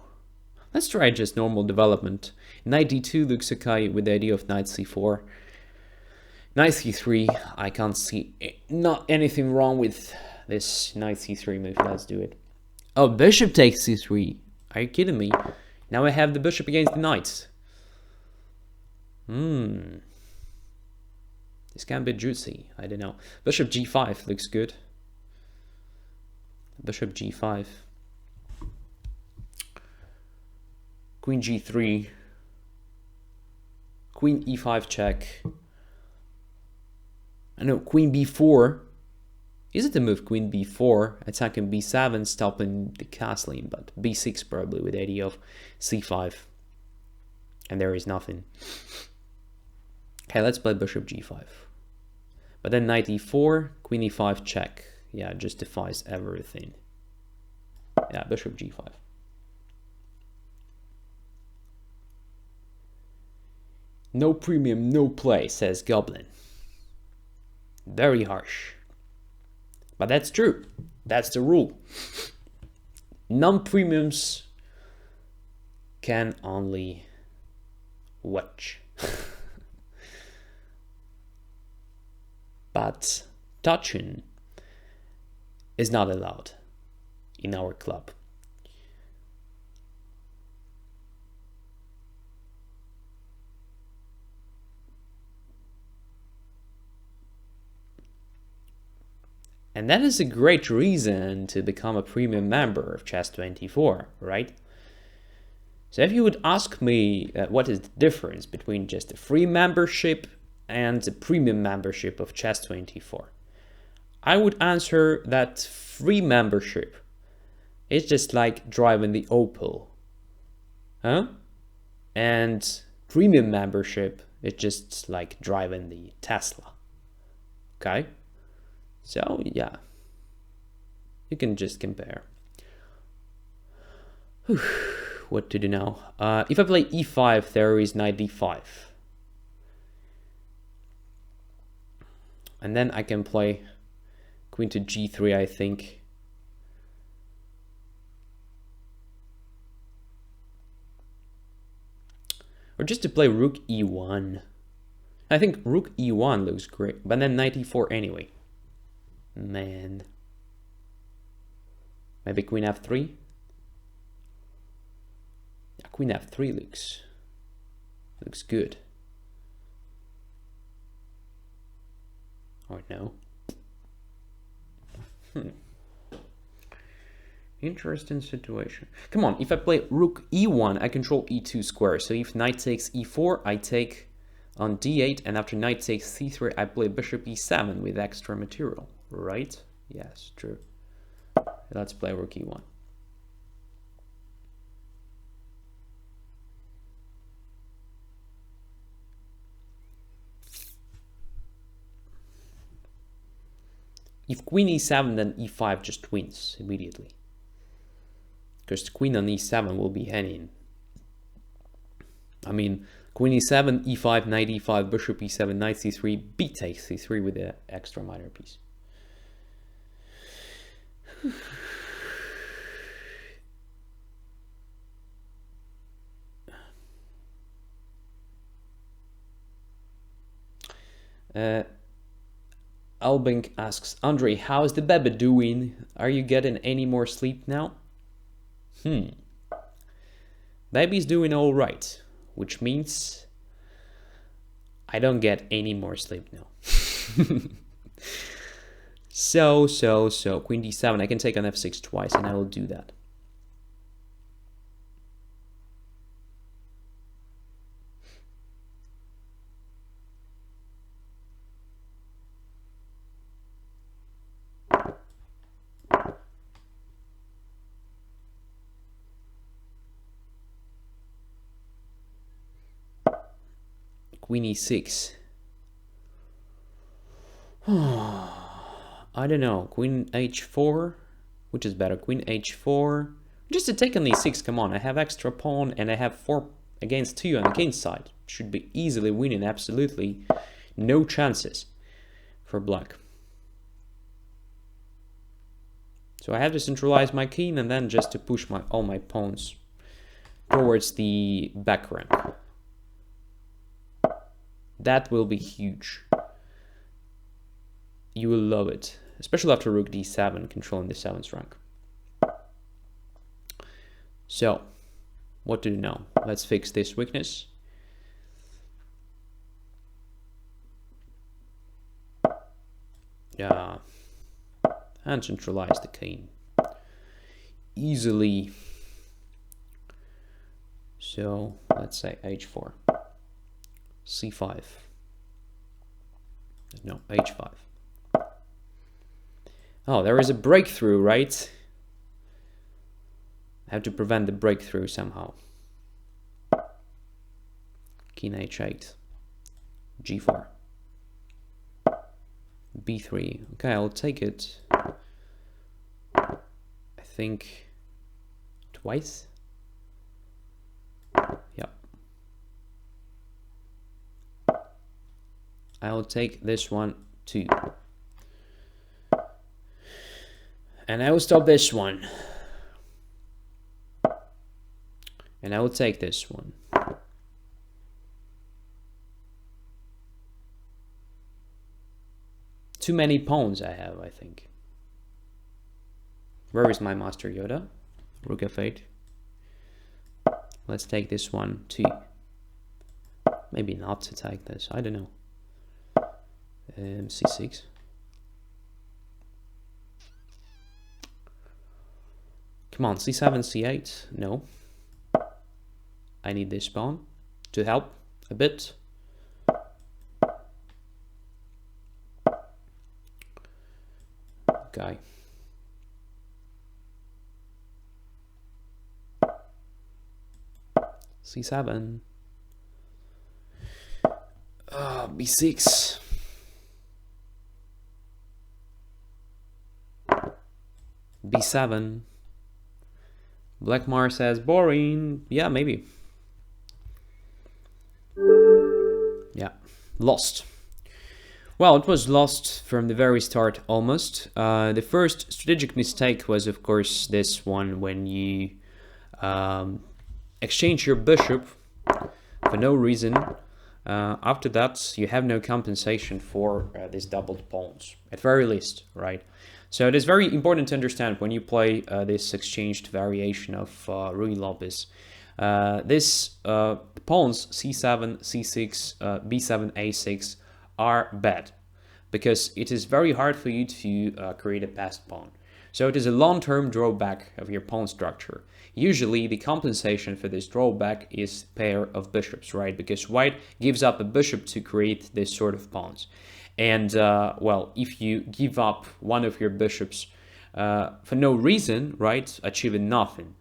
Let's try just normal development. Knight d2 looks okay with the idea of knight c4. Knight c3, I can't see not anything wrong with this knight c3 move. Let's do it. Oh, bishop takes c3. Are you kidding me? Now I have the bishop against the knights. This can be juicy. I don't know. Bishop g5 looks good. Bishop g5. Queen g3. Queen e5 check. I know, queen b4. Is it the move queen b4? Attacking b7, stopping the castling, but b6 probably with the idea of c5. And there is nothing. Okay, let's play bishop g5. But then knight e4, queen e5 check. Yeah, justifies everything. Yeah, bishop g5. No premium, no play, says Goblin. Very harsh. But that's true. That's the rule. Non-premiums can only watch. But touching is not allowed in our club. And that is a great reason to become a premium member of Chess24, right? So if you would ask me what is the difference between just a free membership and the premium membership of Chess24, I would answer that free membership is just like driving the Opel, huh? And premium membership is just like driving the Tesla, okay? So yeah, you can just compare. Whew. What to do now? If I play e5, there is knight d5. And then I can play queen to g3, I think. Or just to play rook e1. I think rook e1 looks great, but then knight e4 anyway. Man. Maybe queen f3? Yeah, queen f3 looks good. Or no? Interesting situation. Come on, if I play rook e1, I control e2 square. So if knight takes e4, I take on d8, and after knight takes c3, I play bishop e7 with extra material, right? Yes, true. Let's play rook e1. If queen e7, then e5 just wins immediately. Because queen on e7 will be hanging. I mean, queen e7, e5, knight e5, bishop e7, knight c3, b takes c3 with the extra minor piece. Albink asks, Andre, how's the baby doing? Are you getting any more sleep now? Baby's doing all right, which means I don't get any more sleep now. So, queen d7, I can take on f6 twice, and I will do that. Queen e6. I don't know. Queen h4, which is better? Queen h4. Just to take on e6, come on. I have extra pawn and I have 4 against 2 on the king side. Should be easily winning, absolutely. No chances for black. So I have to centralize my king and then just to push all my pawns towards the back rank. That will be huge. You will love it, especially after rook d7, controlling the 7th rank. So, what do you know? Let's fix this weakness. Yeah, and centralize the king easily. So let's say h4. c5. No, h5. Oh, there is a breakthrough, right? I have to prevent the breakthrough somehow. King h8. g4. b3. Okay, I'll take it. I think twice. Yeah. I'll take this one too. And I will stop this one. And I will take this one. Too many pawns I have, I think. Where is my Master Yoda? Rook f8. Let's take this one too. Maybe not to take this, I don't know. c6. Come on, c7, c8. No. I need this pawn to help a bit. Okay. c7. b6. b7. Blackmar says boring. Yeah, maybe. Yeah, lost. Well, it was lost from the very start almost. The first strategic mistake was, of course, this one when you exchange your bishop for no reason. After that, you have no compensation for these doubled pawns, at very least, right? So it is very important to understand when you play this exchanged variation of Ruy Lopez. This pawns c7, c6, b7, a6 are bad because it is very hard for you to create a passed pawn. So it is a long-term drawback of your pawn structure. Usually the compensation for this drawback is pair of bishops, right? Because white gives up a bishop to create this sort of pawns. And, well, if you give up one of your bishops for no reason, right, achieving nothing,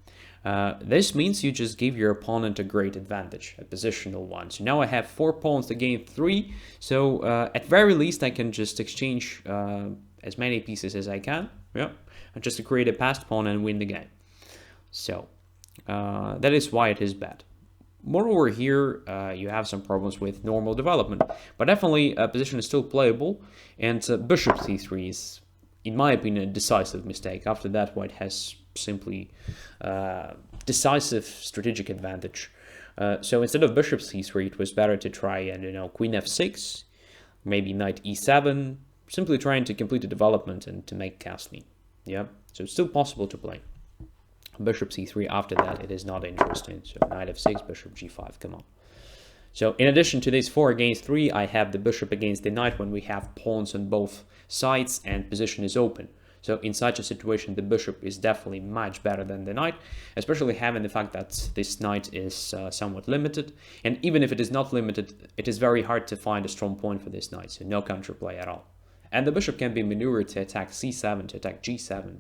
this means you just give your opponent a great advantage, a positional one. So now I have 4 pawns to gain 3, so at very least I can just exchange as many pieces as I can, yeah, and just to create a passed pawn and win the game. So that is why it is bad. Moreover, here you have some problems with normal development, but definitely position is still playable, and bishop c3 is, in my opinion, a decisive mistake. After that, white has simply decisive strategic advantage. So instead of bishop c3, it was better to try, and queen f6, maybe knight e7, simply trying to complete the development and to make castling. Yeah, so it's still possible to play. Bishop c3, after that it is not interesting. So knight f6, bishop g5, come on. So in addition to this 4 against 3, I have the bishop against the knight when we have pawns on both sides and position is open. So in such a situation, the bishop is definitely much better than the knight, especially having the fact that this knight is somewhat limited. And even if it is not limited, it is very hard to find a strong point for this knight, so no counterplay at all. And the bishop can be maneuvered to attack c7, to attack g7,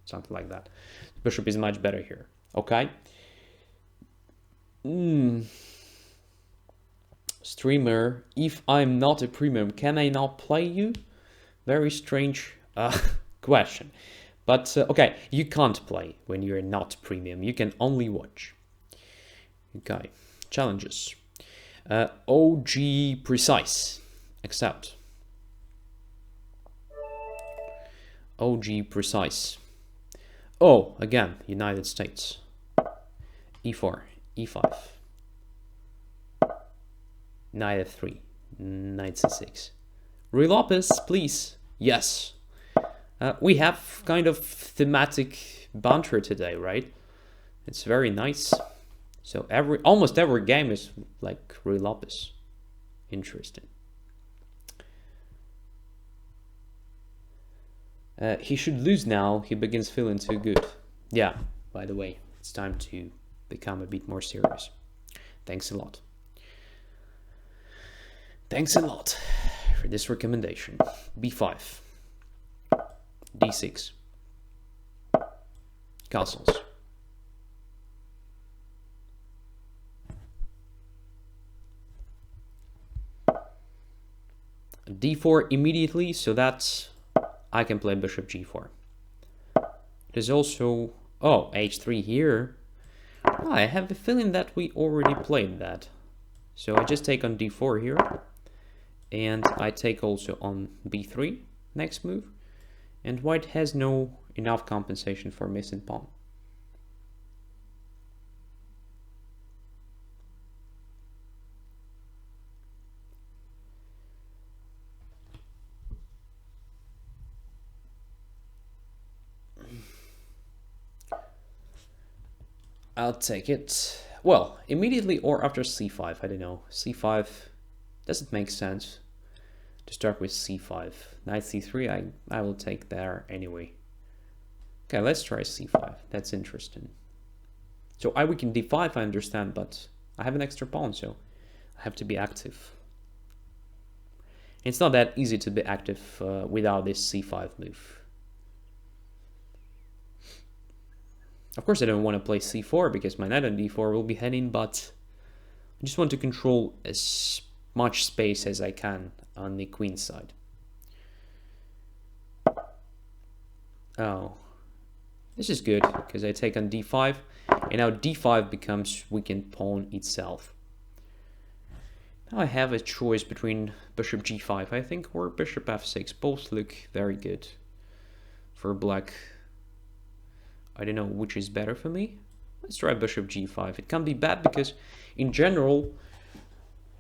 something like that. The bishop is much better here, okay? Streamer, if I'm not a premium, can I not play you? Very strange question. But okay, you can't play when you're not premium. You can only watch. Okay, challenges. OG precise. Accept. OG precise. Oh, again, United States. E4, E5. Knight f3, knight c6. Ruy Lopez, please. Yes. We have kind of thematic banter today, right? It's very nice. So almost every game is like Ruy Lopez. Interesting. He should lose now. He begins feeling too good. Yeah, by the way, it's time to become a bit more serious. Thanks a lot. Thanks a lot for this recommendation. b5. d6. Castles. d4 immediately, so that I can play bishop g4. There's also, oh, h3 here. Oh, I have a feeling that we already played that. So I just take on d4 here. And I take also on b3, next move. And white has no enough compensation for missing pawn. I'll take it. Well, immediately or after c5, I don't know. c5 doesn't make sense to start with c5. Knight c3, I will take there anyway. Okay, let's try c5. That's interesting. So I weaken d5, I understand, but I have an extra pawn, so I have to be active. It's not that easy to be active without this c5 move. Of course, I don't want to play c4 because my knight on d4 will be heading, but I just want to control as much space as I can on the queen side. Oh, this is good because I take on d5, and now d5 becomes weakened pawn itself. Now I have a choice between bishop g5, I think, or bishop f6. Both look very good for black. I don't know which is better for me. Let's try bishop g5. It can be bad because, in general,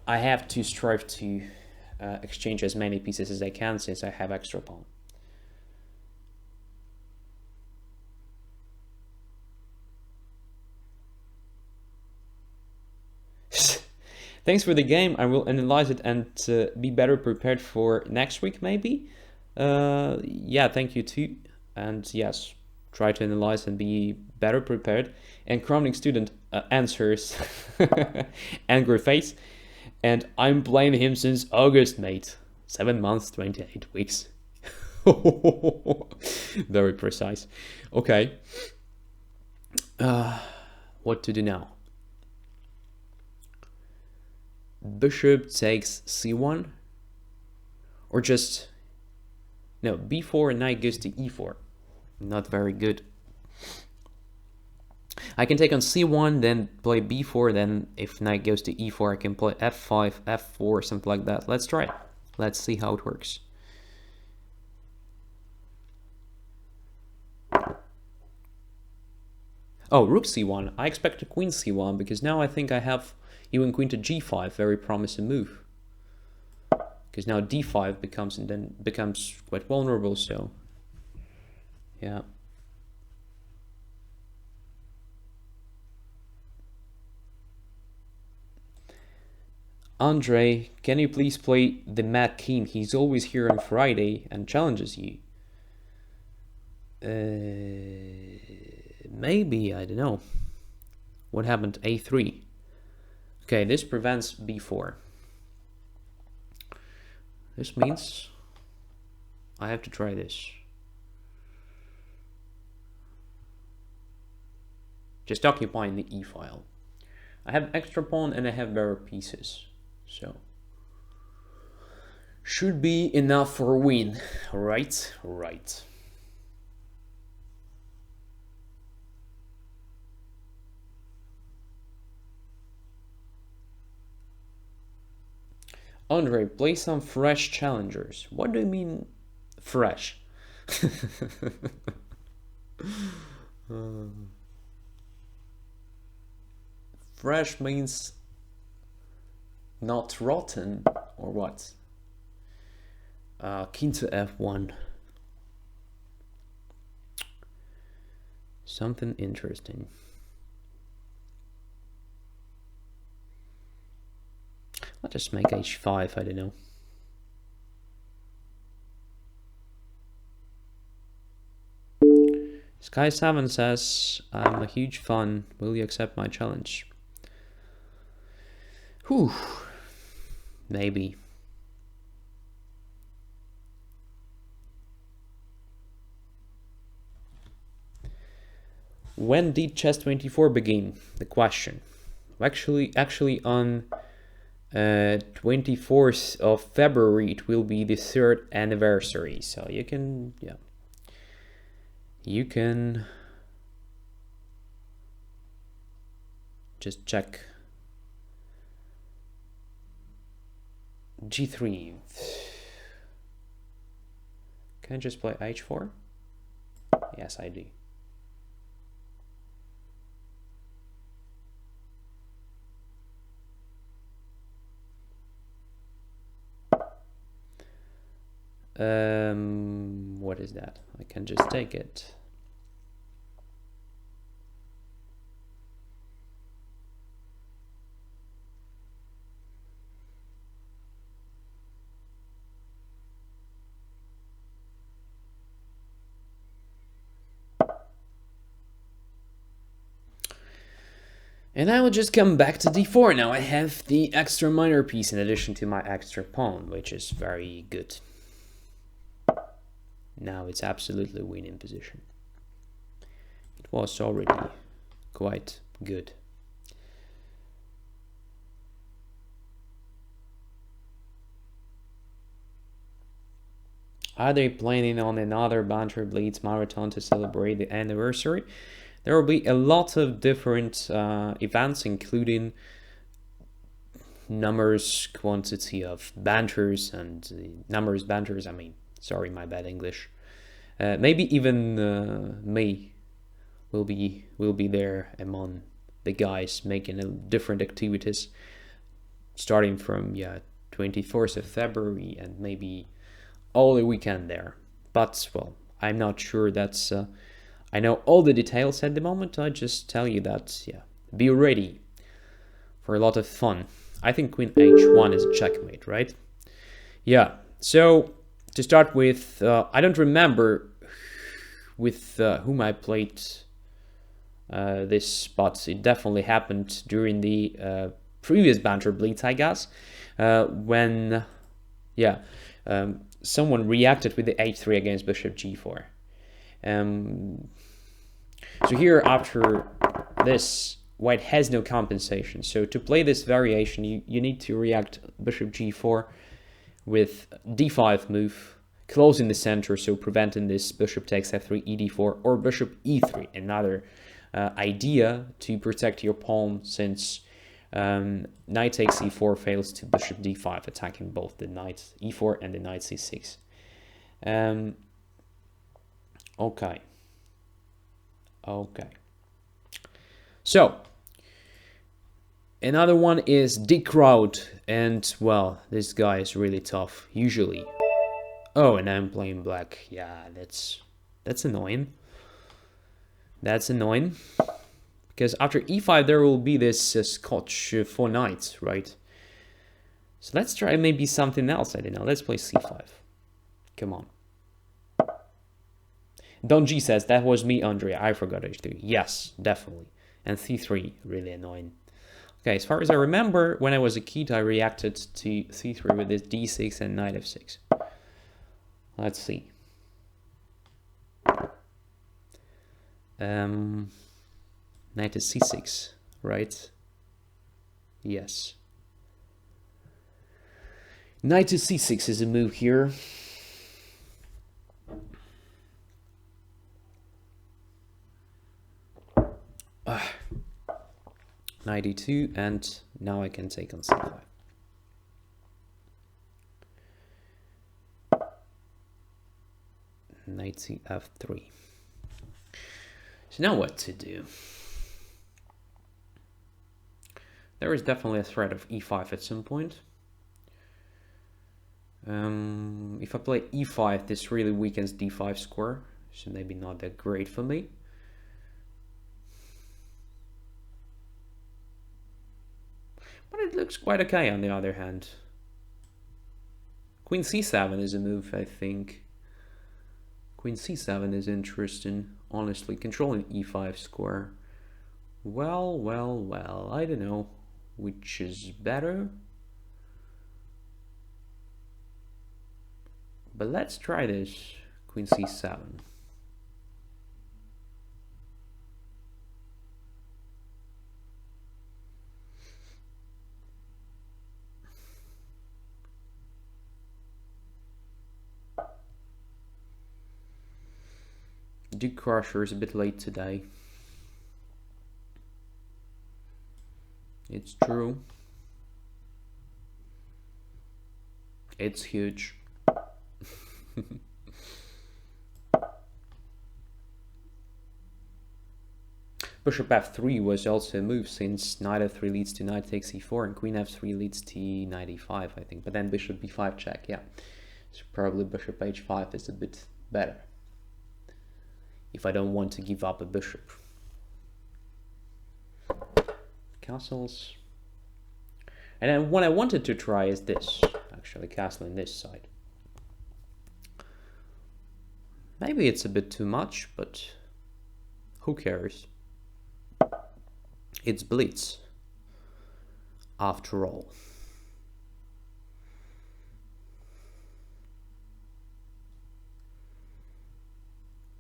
I have to strive to exchange as many pieces as I can since I have extra pawn. Thanks for the game. I will analyze it and be better prepared for next week, maybe. Yeah, thank you too. and yes, try to analyze and be better prepared. And crowning student answers angry face, and I'm playing him since August, mate. 7 months, 28 weeks. Very precise. Okay. What to do now? Bishop takes c1, or just no, b4 and knight goes to e4. Not very good. I can take on c1, then play b4, then if knight goes to e4, I can play f5, f4, something like that. Let's try it. Let's see how it works. Oh, rook c1. I expected queen c1 because now I think I have even queen to g5, very promising move. Because now d5 becomes quite vulnerable, so yeah. Andre, can you please play the Mad King? He's always here on Friday and challenges you. Maybe, I don't know. What happened? A3. Okay, this prevents b4. This means I have to try this. Just occupying the e file. I have extra pawn and I have better pieces. So should be enough for a win. Right? Right. Andre, play some fresh challengers. What do you mean fresh? Fresh means not rotten, or what? King to f1. Something interesting. I'll just make h5, I don't know. Sky7 says, I'm a huge fan. Will you accept my challenge? Whew. Maybe. When did chess 24 begin? The question. Actually on 24th of February it will be the 3rd anniversary, so you can, yeah, you can just check. G3. Can I just play h4? Yes, I do. What is that? I can just take it. And I will just come back to d4. Now I have the extra minor piece in addition to my extra pawn, which is very good. Now it's absolutely winning position. It was already quite good. Are they planning on another Banter Blitz marathon to celebrate the anniversary? There will be a lot of different events, including numbers, quantity of banters, and numbers banters. I mean, sorry, my bad English. Maybe even me will be there among the guys making different activities, starting from 24th of February and maybe all the weekend there. But well, I'm not sure that's. I know all the details at the moment. I just tell you that, be ready for a lot of fun. I think Queen H1 is a checkmate, right? Yeah, so to start with, I don't remember with whom I played this, but it definitely happened during the previous Banter Blitz, I guess, when, yeah, someone reacted with the h3 against bishop g4. So here, after this, white has no compensation. So to play this variation, you need to react bishop g4 with d5 move, closing the center, so preventing this bishop takes f3, ed4, or bishop e3, another idea to protect your pawn, since knight takes e4 fails to bishop d5, attacking both the knight e4 and the knight c6. Okay. So another one is Dick Rout, and well, this guy is really tough usually. Oh, and I'm playing black. Yeah, that's annoying. That's annoying, because after e5 there will be this Scotch for knights, right? So let's try maybe something else. I don't know. Let's play c5. Come on. Don G says, that was me, Andrea. I forgot h3. Yes, definitely. And c3, really annoying. Okay, as far as I remember, when I was a kid, I reacted to c3 with this d6 and knight f6. Let's see. Knight is c6, right? Yes. Knight to c6 is a move here. Knight e2, and now I can take on c5. Knight to f3. So now what to do? There is definitely a threat of e5 at some point. If I play e5, this really weakens d5 square, so maybe not that great for me. But it looks quite okay on the other hand. Queen c7 is a move, I think. Queen c7 is interesting, honestly, controlling e5 square. Well, I don't know which is better. But let's try this. Queen c7. Duke Crusher is a bit late today. It's true. It's huge. Bishop f3 was also a move, since knight f3 leads to knight takes e4 and queen f3 leads to knight e5, I think. But then bishop b5 check, yeah. So probably bishop h5 is a bit better, if I don't want to give up a bishop. Castles. And then what I wanted to try is this, actually, castling this side. Maybe it's a bit too much, but who cares? It's Blitz, after all.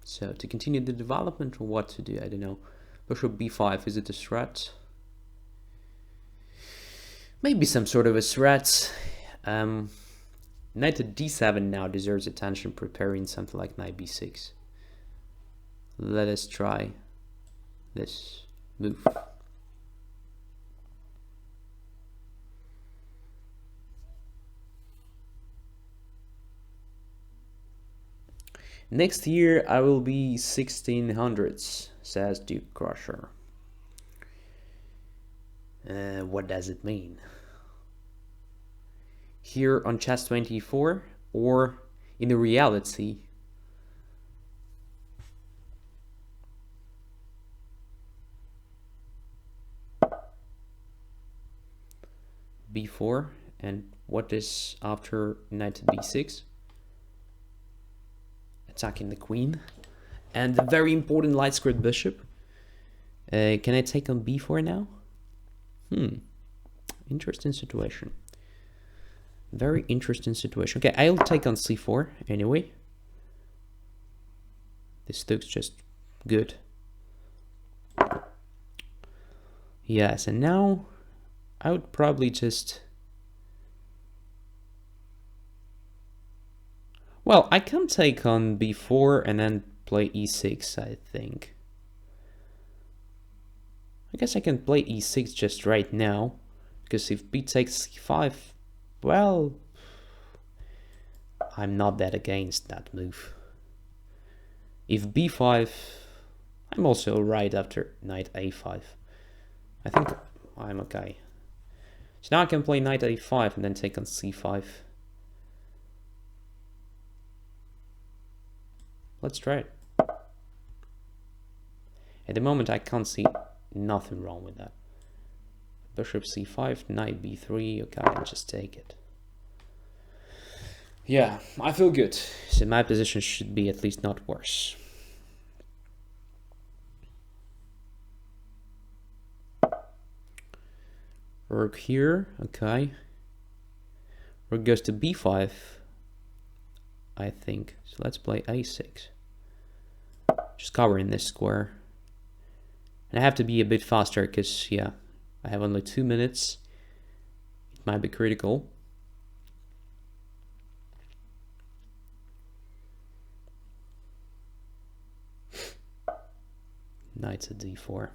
So to continue the development, or what to do, I don't know. Bishop b5, is it a threat? Maybe some sort of a threat. Knight to d7 now deserves attention, preparing something like knight b6. Let us try this move. Next year I will be 1600s, says Duke Crusher. What does it mean? Here on Chess24, or in the reality? b4, and what is after knight to b6? Attacking the queen. And the very important light squared bishop. Can I take on b4 now? Interesting situation. Very interesting situation. Okay, I'll take on c4 anyway. This looks just good. Yes, and now I would probably just... Well, I can take on b4 and then play e6, I think. I guess I can play e6 just right now, because if b takes c5, well, I'm not that against that move. If b5, I'm also right after knight a5. I think I'm okay. So now I can play knight a5 and then take on c5. Let's try it. At the moment I can't see nothing wrong with that. Bishop c5, knight b3, okay, I'll just take it. Yeah, I feel good. So my position should be at least not worse. Rook here, okay. Rook goes to b5, I think. So let's play a6. Just covering this square. And I have to be a bit faster because, yeah, I have only 2 minutes. It might be critical. Knight to d4.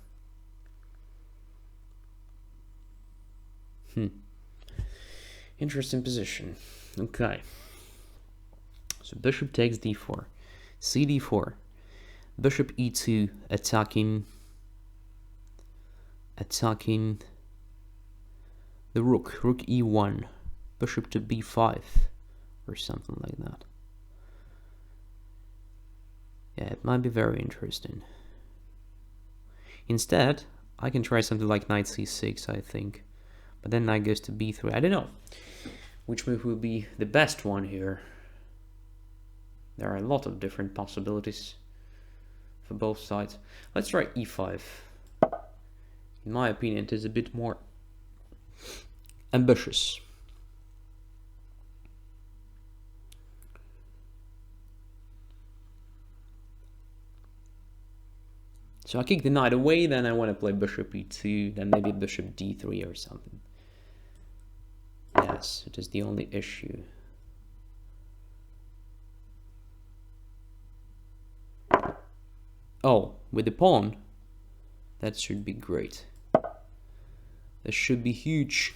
Interesting position. Okay. So bishop takes d4. cd4. Bishop e2 attacking the rook. Rook e1. Bishop to b5 or something like that. Yeah, it might be very interesting. Instead, I can try something like knight c6, I think. But then knight goes to b3. I don't know which move will be the best one here. There are a lot of different possibilities for both sides. Let's try e5. In my opinion, it is a bit more ambitious. So I kick the knight away, then I want to play bishop e2, then maybe bishop d3 or something. Yes, it is the only issue. Oh, with the pawn? That should be great. That should be huge.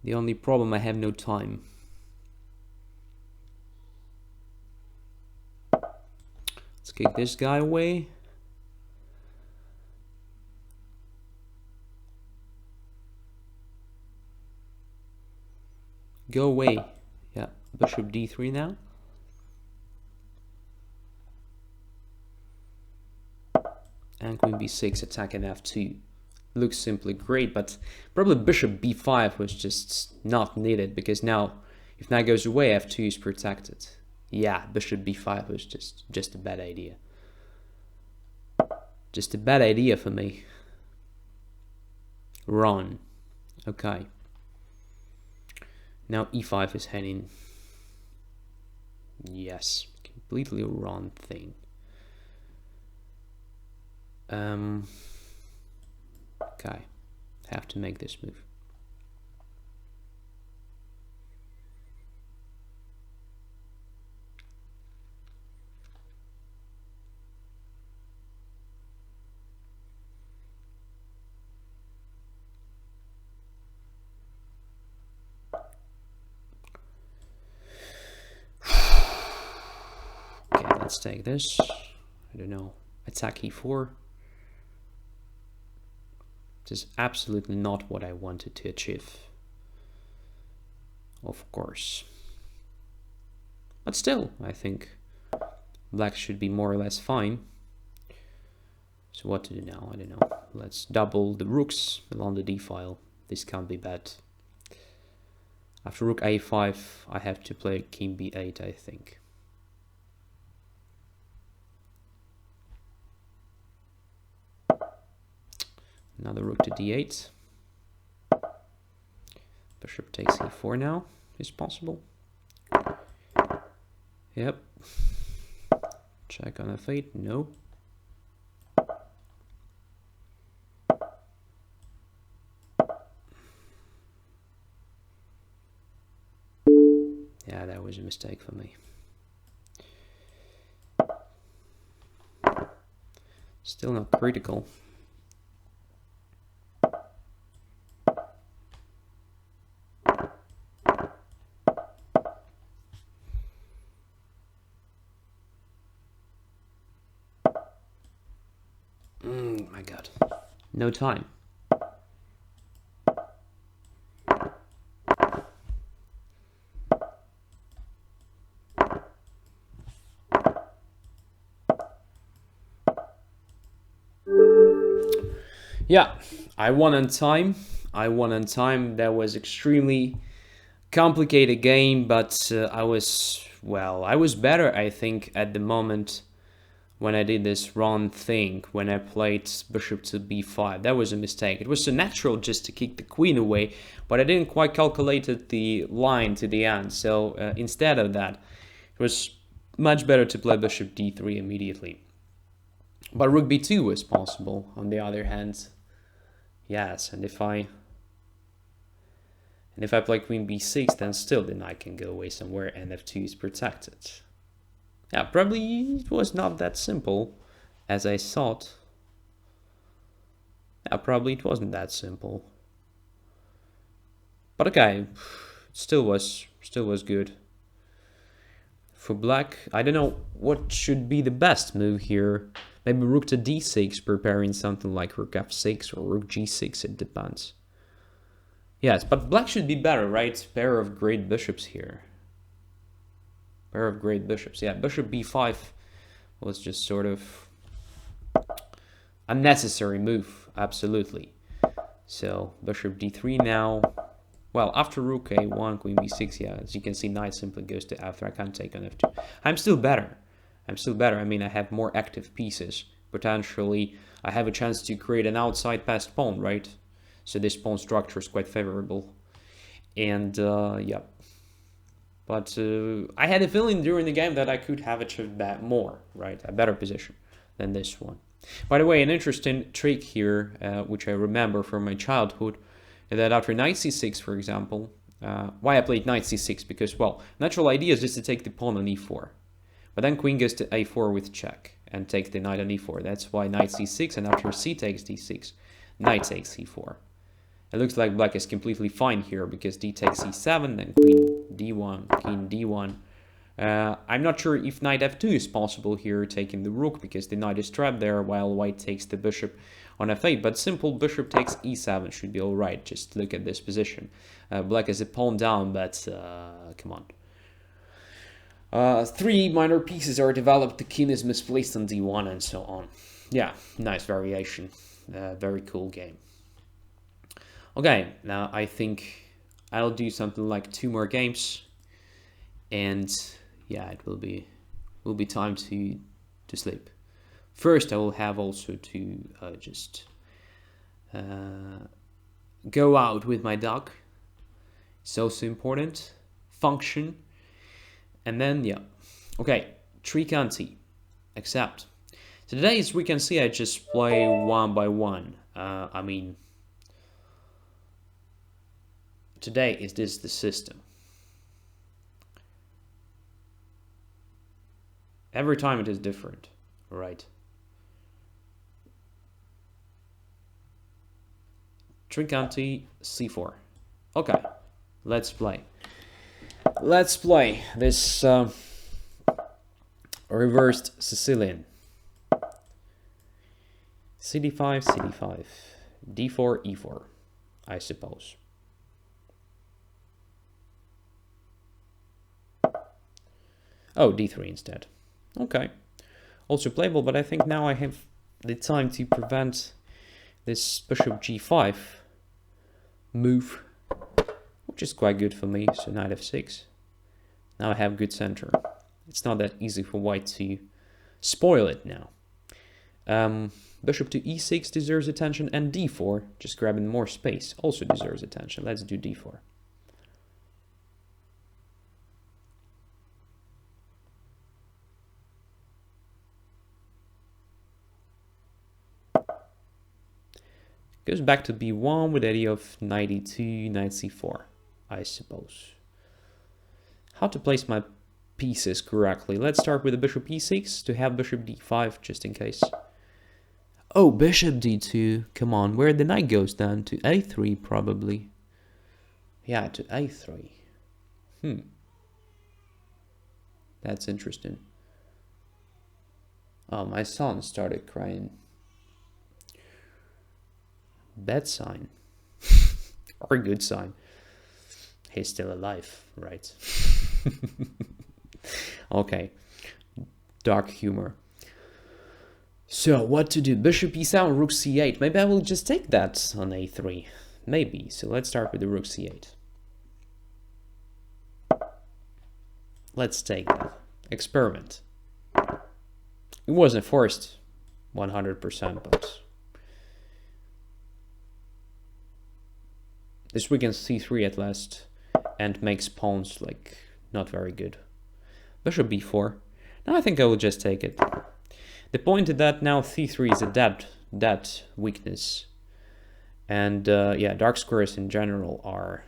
The only problem, I have no time. Let's kick this guy away. Go away. Yeah, bishop d3 now. And queen b6 attacking f2. Looks simply great, but probably bishop b5 was just not needed, because now if knight goes away, f2 is protected. Yeah, bishop b5 was just a bad idea. Just a bad idea for me. Run. Okay. Now e5 is heading. Yes, completely wrong thing. Okay, have to make this move. Okay, let's take this. I don't know. Attack e4. This is absolutely not what I wanted to achieve. Of course. But still, I think black should be more or less fine. So what to do now? I don't know. Let's double the rooks along the d file. This can't be bad. After rook a5, I have to play king b8, I think. Another rook to d8. Bishop takes e4 now, is possible. Yep. Check on f8, no. Yeah, that was a mistake for me. Still not critical. My God. No time. Yeah, I won on time. That was extremely complicated game, but I was better, I think, at the moment when I did this wrong thing, when I played bishop to b5. That was a mistake. It was so natural just to kick the queen away, but I didn't quite calculate the line to the end. So instead of that, it was much better to play bishop d3 immediately. But rook b2 was possible, on the other hand. Yes, and if I play queen b6, then still the knight can go away somewhere and f2 is protected. Yeah, probably it was not that simple as I thought. Yeah, probably it wasn't that simple. But okay, still was good. For black, I don't know what should be the best move here. Maybe rook to d6, preparing something like rook f6 or rook g6, it depends. Yes, but black should be better, right? Pair of great bishops here. Pair of great bishops. Yeah, bishop b5 was just sort of unnecessary move, absolutely. So bishop d3 now. Well, after rook a1, queen b6, yeah, as you can see, knight simply goes to f3. I can't take on f2. I'm still better. I mean, I have more active pieces. Potentially, I have a chance to create an outside passed pawn, right? So this pawn structure is quite favorable. And, yeah. But I had a feeling during the game that I could have achieved that more, right? A better position than this one. By the way, an interesting trick here, which I remember from my childhood, is that after knight c6, for example, why I played knight c6? Because, well, natural idea is just to take the pawn on e4. But then queen goes to a4 with check and takes the knight on e4. That's why knight c6, and after c takes d6, knight takes e4. It looks like black is completely fine here because d takes e7, then queen d1, king d1. I'm not sure if knight f2 is possible here, taking the rook, because the knight is trapped there while white takes the bishop on f8. But simple bishop takes e7 should be alright. Just look at this position. Black is a pawn down, but come on. 3 minor pieces are developed, the king is misplaced on d1 and so on. Yeah, nice variation. Very cool game. Okay, now I think I'll do something like 2 more games, and yeah, it will be time to sleep. First, I will have also to just go out with my dog. It's also important. Function. And then, yeah. Okay, Tricanti. Accept. So today, as we can see, I just play one by one. I mean, today is this the system. Every time it is different, right? Tricanti, c4. Okay, let's play. Let's play this reversed Sicilian. cd5, cd5, d4, e4, I suppose. Oh, d3 instead. Okay. Also playable, but I think now I have the time to prevent this bishop g5 move, which is quite good for me. So knight f6. Now I have good center. It's not that easy for white to spoil it now. Bishop to e6 deserves attention, and d4, just grabbing more space, also deserves attention. Let's do d4. Goes back to b1 with the idea of knight e2, knight c4, I suppose. How to place my pieces correctly? Let's start with the bishop e6 to have bishop d5 just in case. Oh, bishop d2. Come on, where the knight goes then? To a3 probably. Yeah, to a3. That's interesting. Oh, my son started crying. Bad sign. Or good sign. He's still alive, right? Okay. Dark humor. So, what to do? Bishop e7, rook c8. Maybe I will just take that on a3. Maybe. So, let's start with the rook c8. Let's take that. Experiment. It wasn't forced 100%, but... this weakens c3 at last and makes pawns like not very good. Bishop b4. Now I think I will just take it. The point is that now c3 is a dead weakness. And yeah, dark squares in general are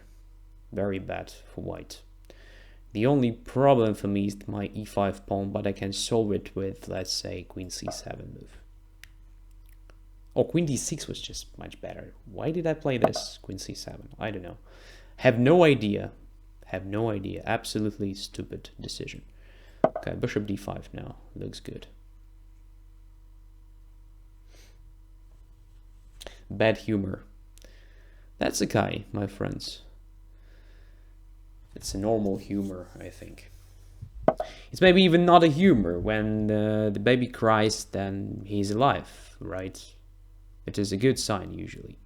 very bad for white. The only problem for me is my e5 pawn, but I can solve it with, let's say, queen c7 move. Oh, queen d6 was just much better. Why did I play this? Queen c7. I don't know. Have no idea. Have no idea. Absolutely stupid decision. Okay, bishop d5 now. Looks good. Bad humor. That's okay, my friends. It's a normal humor, I think. It's maybe even not a humor. When the baby cries, then he's alive, right? It is a good sign, usually.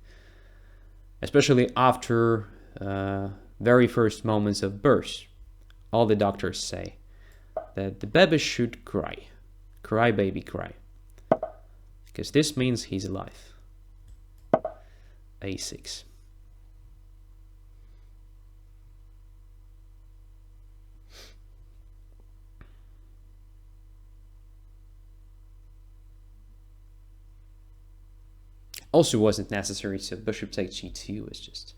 Especially after very first moments of birth. All the doctors say that the baby should cry. Cry, baby, cry. Because this means he's alive. a6. Also wasn't necessary, so bishop takes g2 was just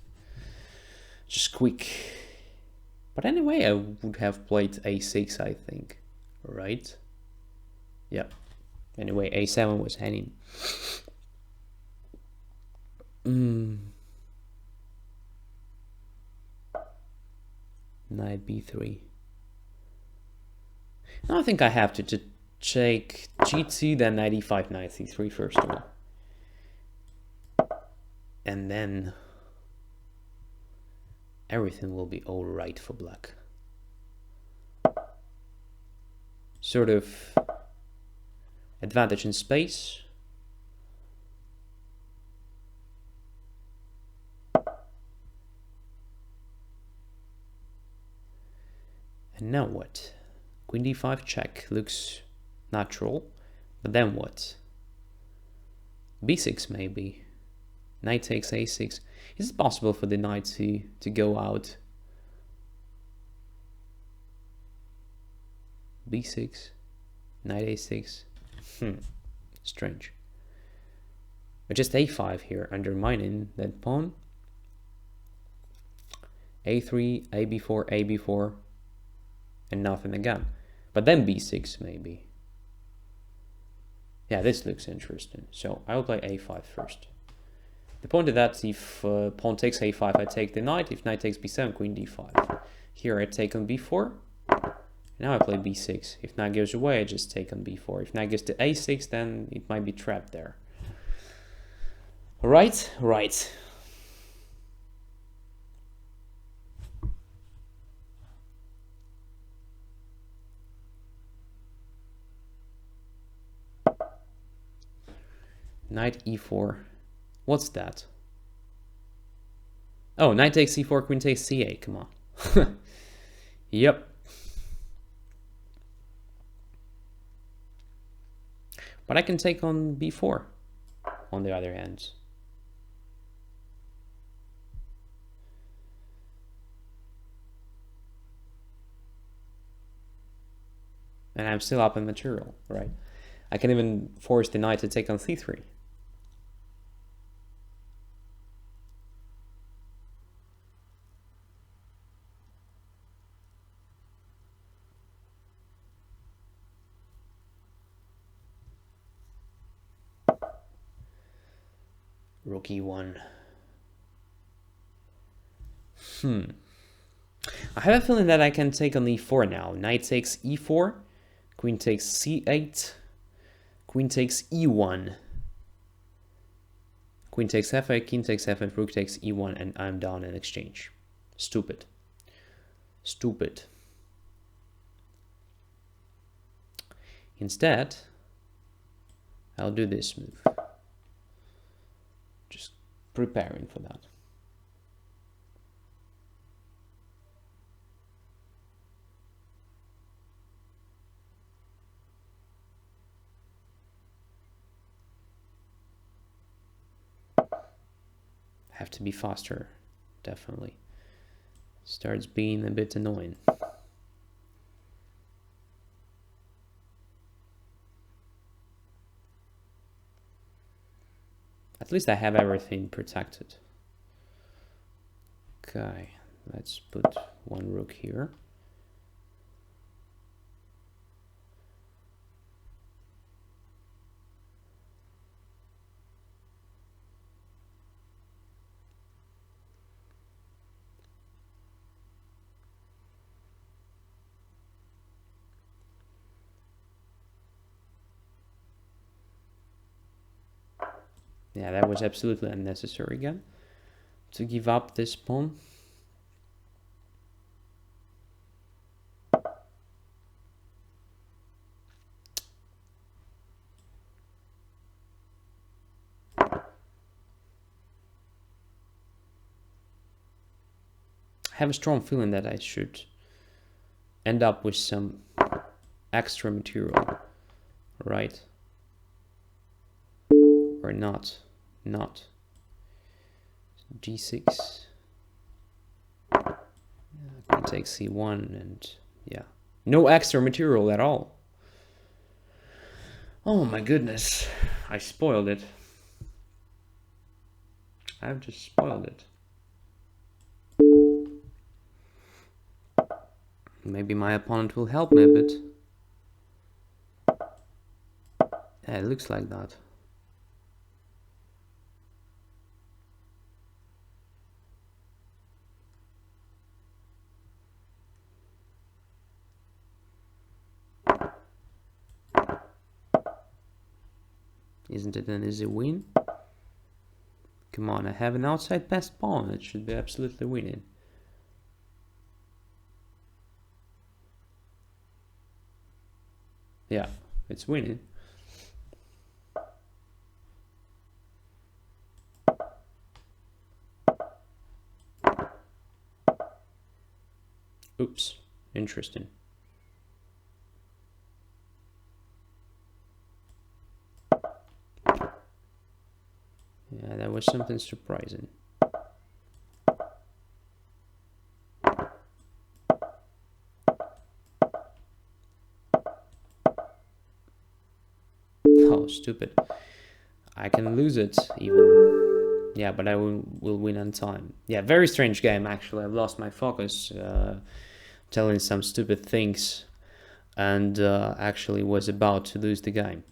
quick. But anyway, I would have played a6, I think, right? Yeah. Anyway, a7 was hanging. Knight b3. Now I think I have to take g2, then knight e5, knight c3 first of all. And then everything will be all right for black. Sort of advantage in space. And now what? Queen d5 check looks natural, but then what? b6 maybe. Knight takes a6. Is it possible for the knight to go out? b6, knight a6. Strange. But just a5 here, undermining that pawn. a3, ab4, ab4, and nothing again. But then b6 maybe. Yeah, this looks interesting. So I will play a5 first. The point is that if pawn takes a5, I take the knight. If knight takes b7, queen d5. Here I take on b4. Now I play b6. If knight goes away, I just take on b4. If knight goes to a6, then it might be trapped there. Right? Right. Knight e4. What's that? Oh, knight takes c4, queen takes c8. Come on. Yep. But I can take on b4 on the other hand. And I'm still up in material, right? I can even force the knight to take on c3. Rook e1. I have a feeling that I can take on e4 now. Knight takes e4, queen takes c8, queen takes e1. Queen takes f8, king takes f8, rook takes e1, and I'm down in exchange. Stupid. Stupid. Instead, I'll do this move. Just preparing for that. Have to be faster, definitely. Starts being a bit annoying. At least I have everything protected. Okay, let's put one rook here. Yeah, that was absolutely unnecessary again, to give up this pawn. I have a strong feeling that I should end up with some extra material, right? Or not. G6. Queen takes C1 and yeah. No extra material at all. Oh my goodness. I spoiled it. I've just spoiled it. Maybe my opponent will help me a bit. Yeah, it looks like that. Isn't it an easy win? Come on, I have an outside passed pawn. It should be absolutely winning. Yeah, it's winning. Oops, interesting. Yeah, that was something surprising. Oh, stupid. I can lose it even. Yeah, but I will win on time. Yeah, very strange game, actually. I've lost my focus, telling some stupid things, and actually was about to lose the game.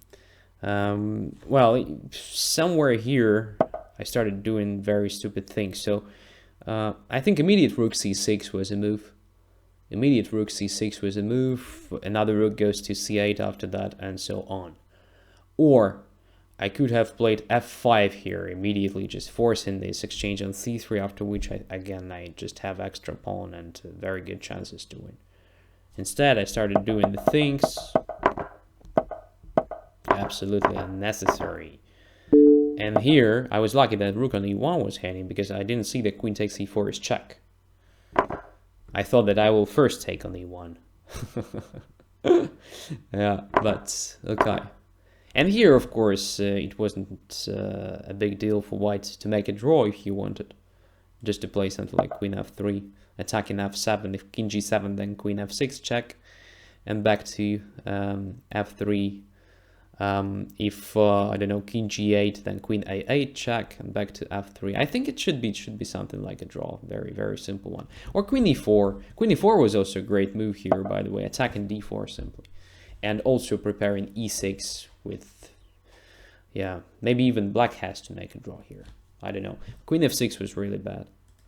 Well, somewhere here I started doing very stupid things. So I think immediate rook c6 was a move. Immediate rook c6 was a move. Another rook goes to c8 after that, and so on. Or I could have played f5 here immediately, just forcing this exchange on c3, after which I just have extra pawn and very good chances to win. Instead, I started doing the things absolutely unnecessary. And here, I was lucky that rook on e1 was hanging, because I didn't see that queen takes e4 is check. I thought that I will first take on e1. Yeah, but okay. And here, of course, it wasn't a big deal for white to make a draw if he wanted. Just to play something like queen f3, attacking f7, if king g7, then queen f6 check, and back to f3. If I don't know, king g8, then queen a8 check, and back to f3. I think it should be something like a draw, very very simple one. Or queen e4. Queen e4 was also a great move here, by the way, attacking d4 simply, and also preparing e6 with, yeah, maybe even black has to make a draw here. I don't know. Queen f6 was really bad.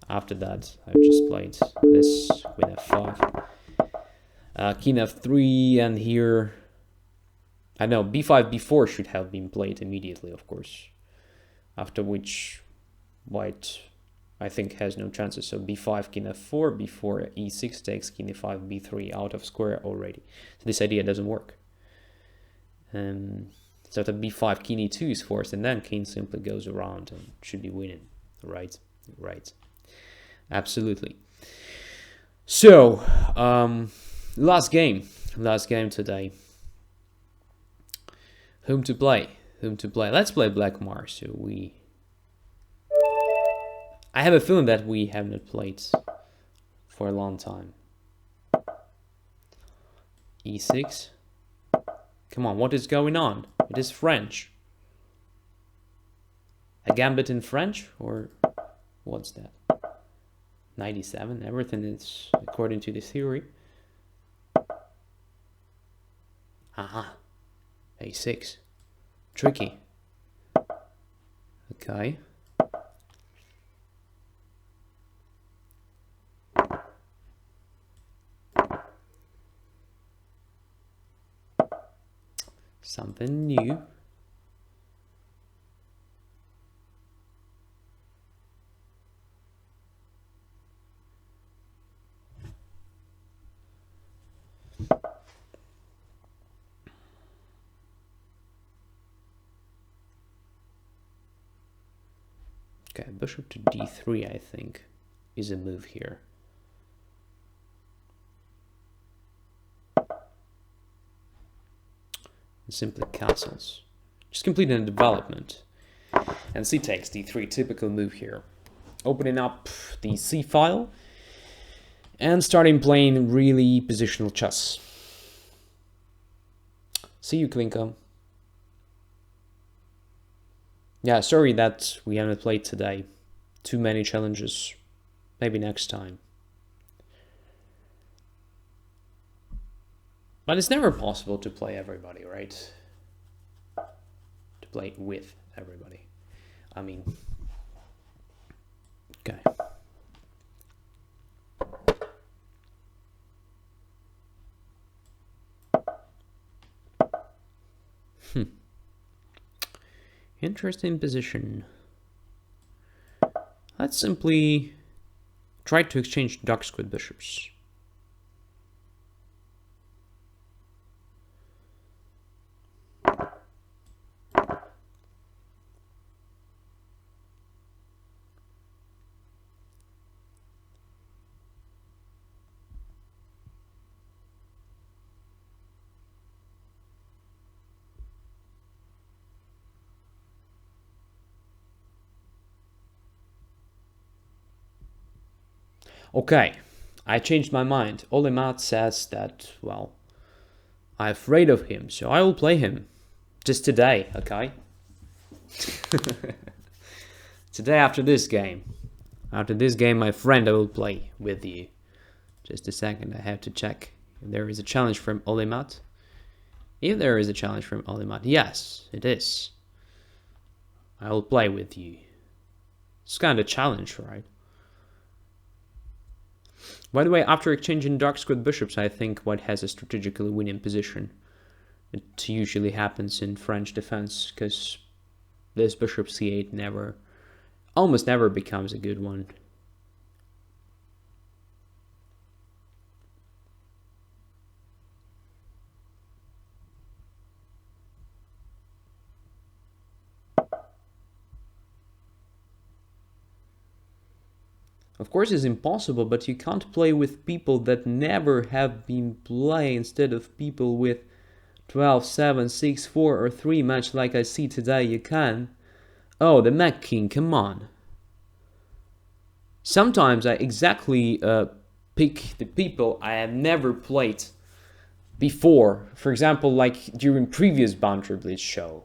After that, I just played this queen f5, king f3, and here, I know, b5, b4 should have been played immediately, of course. After which, white, I think, has no chances. So b5, king f4, b4, e6 takes, king e5, b3 out of square already. So this idea doesn't work. So the b5, king e2 is forced, and then king simply goes around and should be winning. Right, right. Absolutely. So, last game today. Whom to play? Let's play Black Mars. So I have a feeling that we have not played for a long time. e6. Come on, what is going on? It is French. A gambit in French, or what's that? 97. Everything is according to the theory. Aha. a6. Tricky. Okay. Something new. Okay, bishop to d3, I think, is a move here. And simply castles. Just completing a development. And c takes d3, typical move here. Opening up the c file and starting playing really positional chess. See you, Klinko. Yeah, sorry that we haven't played today. Too many challenges. Maybe next time. But it's never possible to play everybody, right? To play with everybody. I mean... Okay. Interesting position. Let's simply try to exchange dark squid bishops. Okay, I changed my mind. Olemat says that, well, I'm afraid of him, so I will play him. Just today, okay? Today after this game. After this game, my friend, I will play with you. Just a second, I have to check if there is a challenge from Olemat. If there is a challenge from Olemat, yes, it is. I will play with you. It's kind of a challenge, right? By the way, after exchanging dark squid bishops, I think white has a strategically winning position. It usually happens in French defense, because this bishop c8 almost never becomes a good one. Of course, it's impossible, but you can't play with people that never have been playing instead of people with 12, 7, 6, 4, or 3 match like I see today, you can. Oh, the Mac King, come on. Sometimes I exactly pick the people I have never played before. For example, like during previous Banter Blitz show.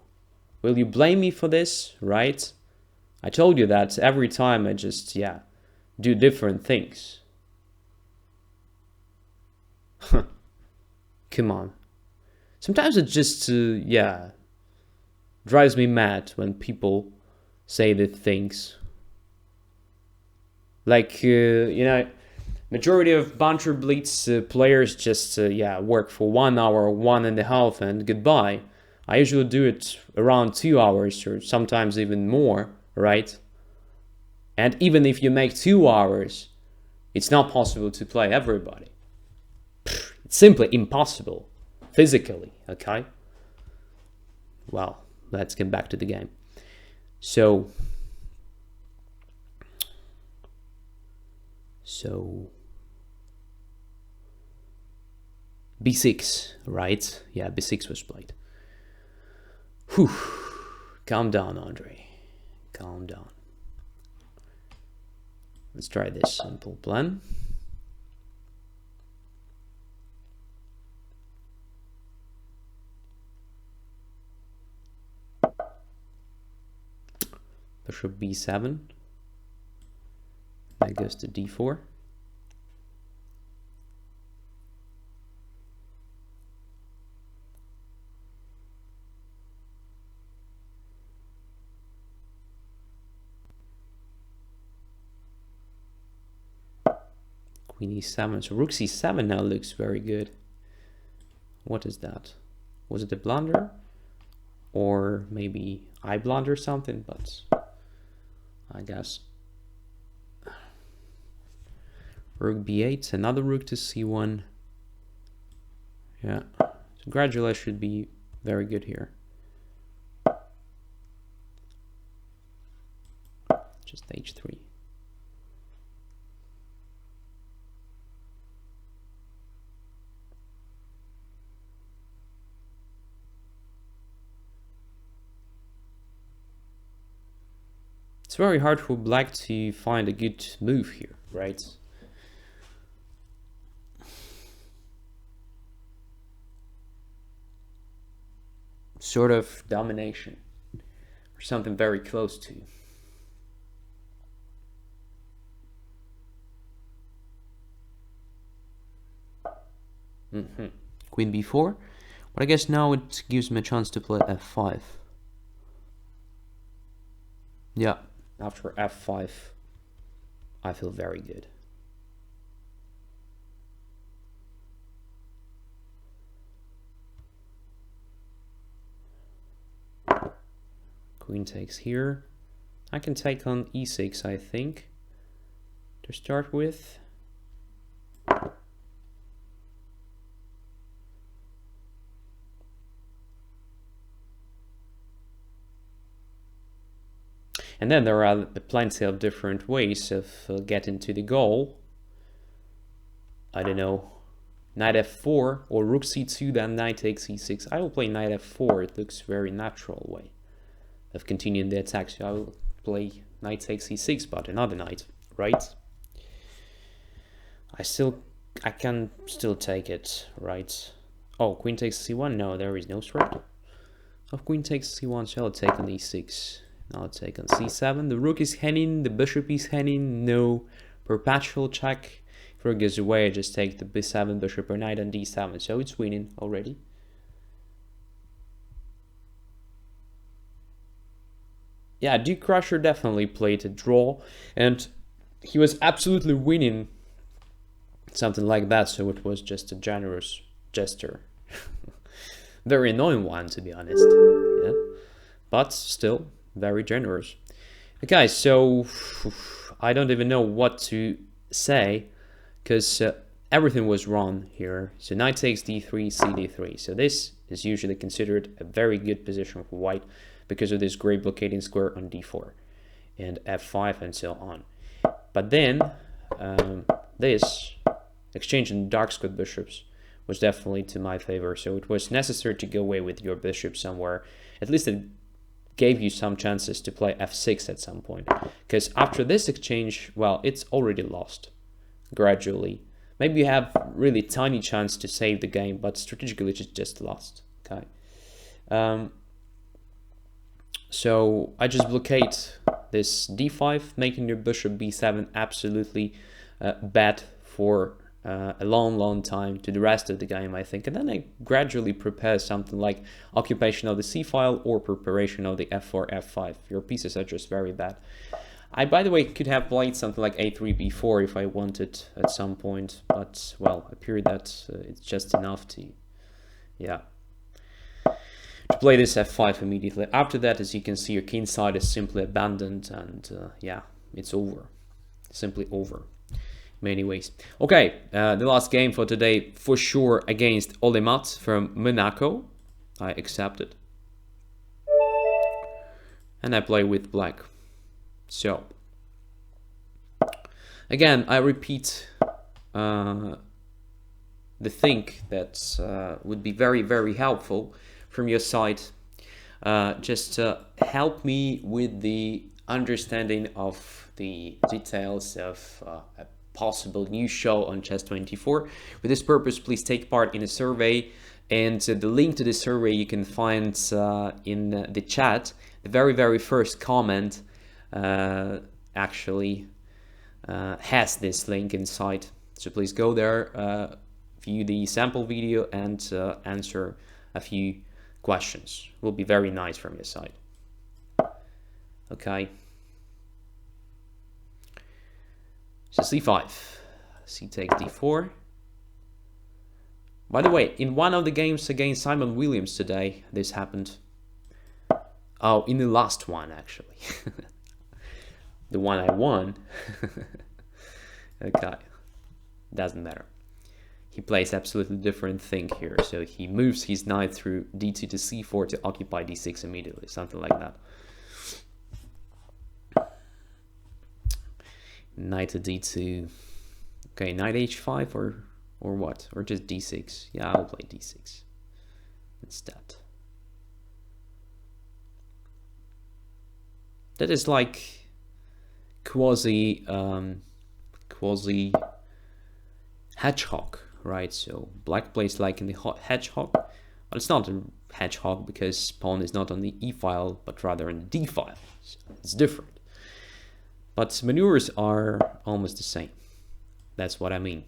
Will you blame me for this, right? I told you that every time I just, yeah, do different things. Come on. Sometimes it just, yeah, drives me mad when people say the things. Like, you know, majority of Banter Blitz players just, yeah, work for 1 hour, 1.5, and goodbye. I usually do it around 2 hours or sometimes even more, right? And even if you make 2 hours, it's not possible to play everybody. It's simply impossible, physically, okay? Well, let's get back to the game. So b6, right? Yeah, b6 was played. Whew. Calm down, Andre. Calm down. Let's try this simple plan. Bishop b7. That goes to d4. Queen e7. So rook c7 now looks very good. What is that? Was it a blunder? Or maybe I blunder something, but I guess. Rook b8, another rook to c1. Yeah, so gradually I should be very good here. Just h3. It's very hard for black to find a good move here, right? Sort of domination, or something very close to. Queen b4, but I guess now it gives me a chance to play f5. Yeah, after f5, I feel very good. Queen takes here. I can take on e6, I think, to start with. And then there are plenty of different ways of getting to the goal. I don't know, knight f4 or rook c2, then knight takes e6. I will play knight f4. It looks very natural way of continuing the attack. So I will play knight takes e6, but another knight, right? I can still take it, right? Oh, queen takes c1. No, there is no threat of queen takes c1. So I'll take on e6. Now I'll take on c7. The rook is hanging, the bishop is hanging. No perpetual check. If rook goes away, I just take the b7 bishop or knight on d7. So it's winning already. Yeah, Duke Crusher definitely played a draw, and he was absolutely winning something like that, so it was just a generous gesture. Very annoying one, to be honest. Yeah, but still very generous. Okay, so I don't even know what to say, because everything was wrong here. So knight takes d3, cd3. So this is usually considered a very good position for white, because of this great blockading square on d4 and f5 and so on. But then this exchange in dark square bishops was definitely to my favor. So it was necessary to go away with your bishop somewhere. At least it gave you some chances to play f6 at some point. Because after this exchange, well, it's already lost gradually. Maybe you have really tiny chance to save the game, but strategically it's just lost. Okay. So I just blockade this d5, making your bishop b7 absolutely bad for a long time to the rest of the game, I think. And then I gradually prepare something like occupation of the c file or preparation of the f4, f5. Your pieces are just very bad. I, by the way, could have played something like a3, b4 if I wanted at some point, but, well, appeared that it's just enough to, yeah, to play this f5 immediately. After that, as you can see, your king side is simply abandoned, and yeah, it's over. Simply over. Many ways. Okay, the last game for today, for sure, against Olemat from Monaco. I accepted. And I play with black. So, again, I repeat the thing that would be very helpful from your side. Just help me with the understanding of the details of a possible new show on Chess24. With this purpose, please take part in a survey, and the link to the survey you can find in the chat. The very first comment actually has this link inside, so please go there, view the sample video, and answer a few questions. Will be very nice from your side. Okay. So c5, c takes d4. By the way, in one of the games against Simon Williams today, this happened. Oh, in the last one, actually. The one I won. Okay, doesn't matter. He plays absolutely different thing here. So he moves his knight through d2 to c4 to occupy d6 immediately, something like that. Knight to d2. Okay, knight h5 or what? Or just d6? Yeah, I'll play d6 instead. That is like quasi hedgehog, right? So black plays like in the hedgehog, but it's not a hedgehog because pawn is not on the e file but rather on the d file. So it's different. But maneuvers are almost the same. That's what I mean.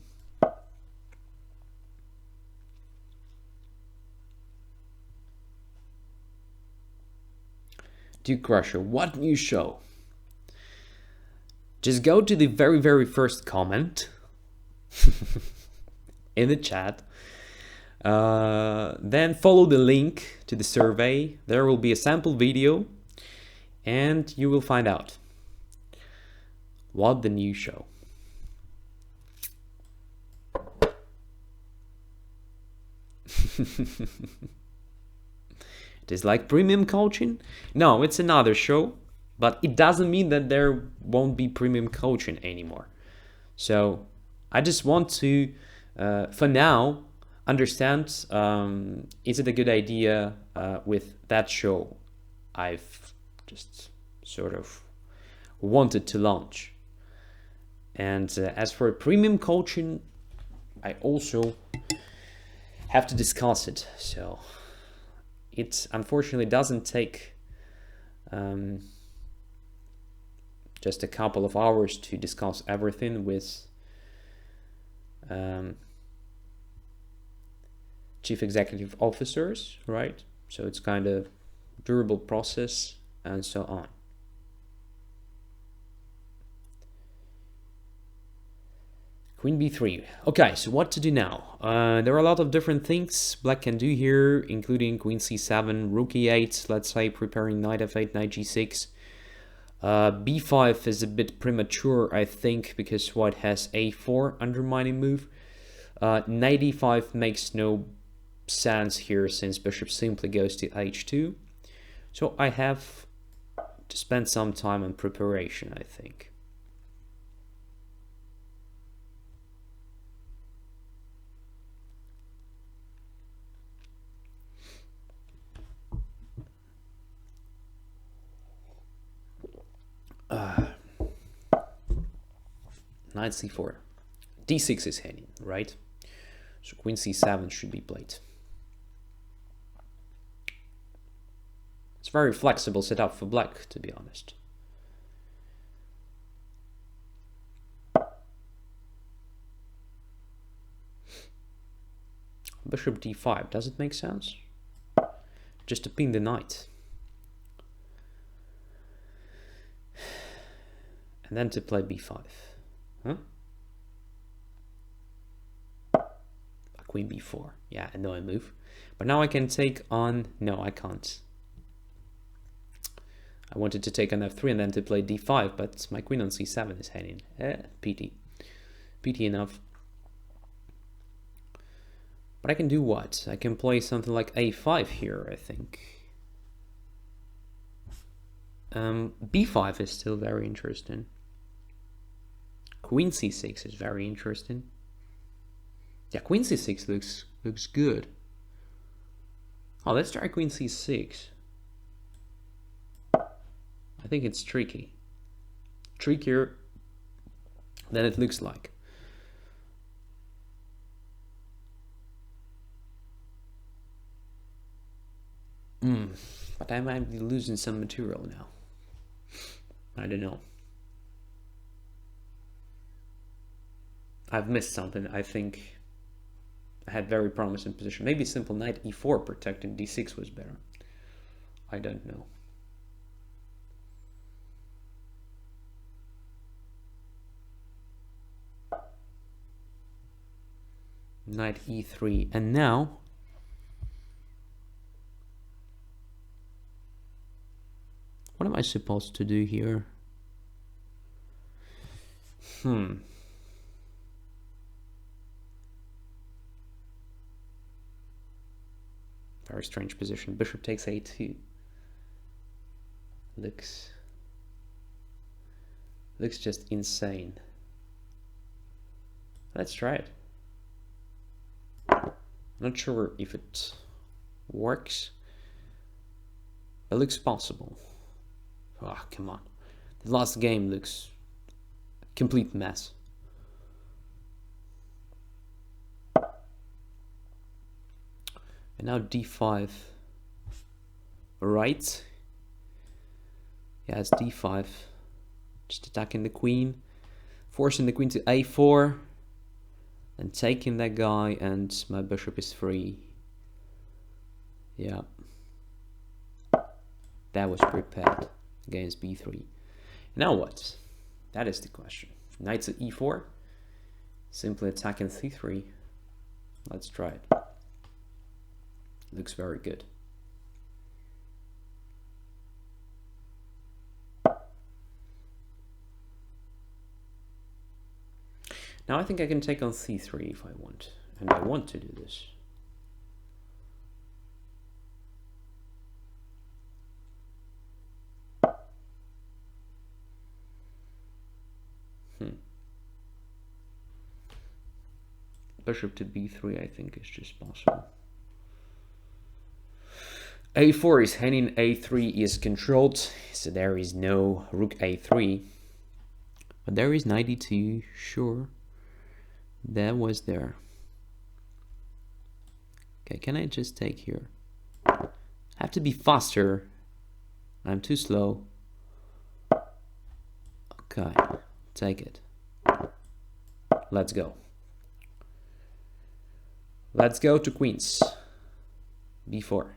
Duke Crusher, what new show? Just go to the very first comment in the chat. Then follow the link to the survey. There will be a sample video, and you will find out what the new show. It is like premium coaching? No, it's another show, but it doesn't mean that there won't be premium coaching anymore. So I just want to, for now, understand, is it a good idea with that show I've just sort of wanted to launch. And as for premium coaching, I also have to discuss it. So it unfortunately doesn't take just a couple of hours to discuss everything with chief executive officers, right? So it's kind of durable process and so on. Queen b3. Okay, so what to do now? There are a lot of different things black can do here, including queen c7, rook e8, let's say preparing knight f8, knight g6. b5 is a bit premature, I think, because white has a4 undermining move. Knight e5 makes no sense here since bishop simply goes to h2. So I have to spend some time on preparation, I think. Knight c4. d6 is hanging, right? So queen c7 should be played. It's a very flexible setup for black, to be honest. Bishop d5, does it make sense? Just to pin the knight. And then to play b5. Huh? Queen b4. Yeah, I know I move. But now I can take on... No, I can't. I wanted to take on f3 and then to play d5, but my queen on c7 is hanging. Pity. Pity enough. But I can do what? I can play something like a5 here, I think. b5 is still very interesting. Queen c6 is very interesting. Yeah, queen c6 looks good. Oh, let's try queen c6. I think it's tricky. Trickier than it looks like. But I might be losing some material now. I don't know. I've missed something. I think I had very promising position. Maybe simple knight e4 protecting d6 was better. I don't know. Knight e3, and now what am I supposed to do here? Very strange position. Bishop takes a2. Looks just insane. Let's try it. Not sure if it works. It looks possible. Oh, come on. The last game looks a complete mess. And now d5. Right. Yeah, it's d5. Just attacking the queen. Forcing the queen to a4. And taking that guy, and my bishop is free. Yeah. That was prepared against b3. Now what? That is the question. Knight to e4. Simply attacking c3. Let's try it. Looks very good. Now I think I can take on c3 if I want. And I want to do this. Bishop to b3 I think is just possible. a4 is hanging, a3 is controlled, so there is no rook a3. But there is knight e2, sure. That was there. Okay, can I just take here? I have to be faster. I'm too slow. Okay, take it. Let's go. Let's go to queens. b4.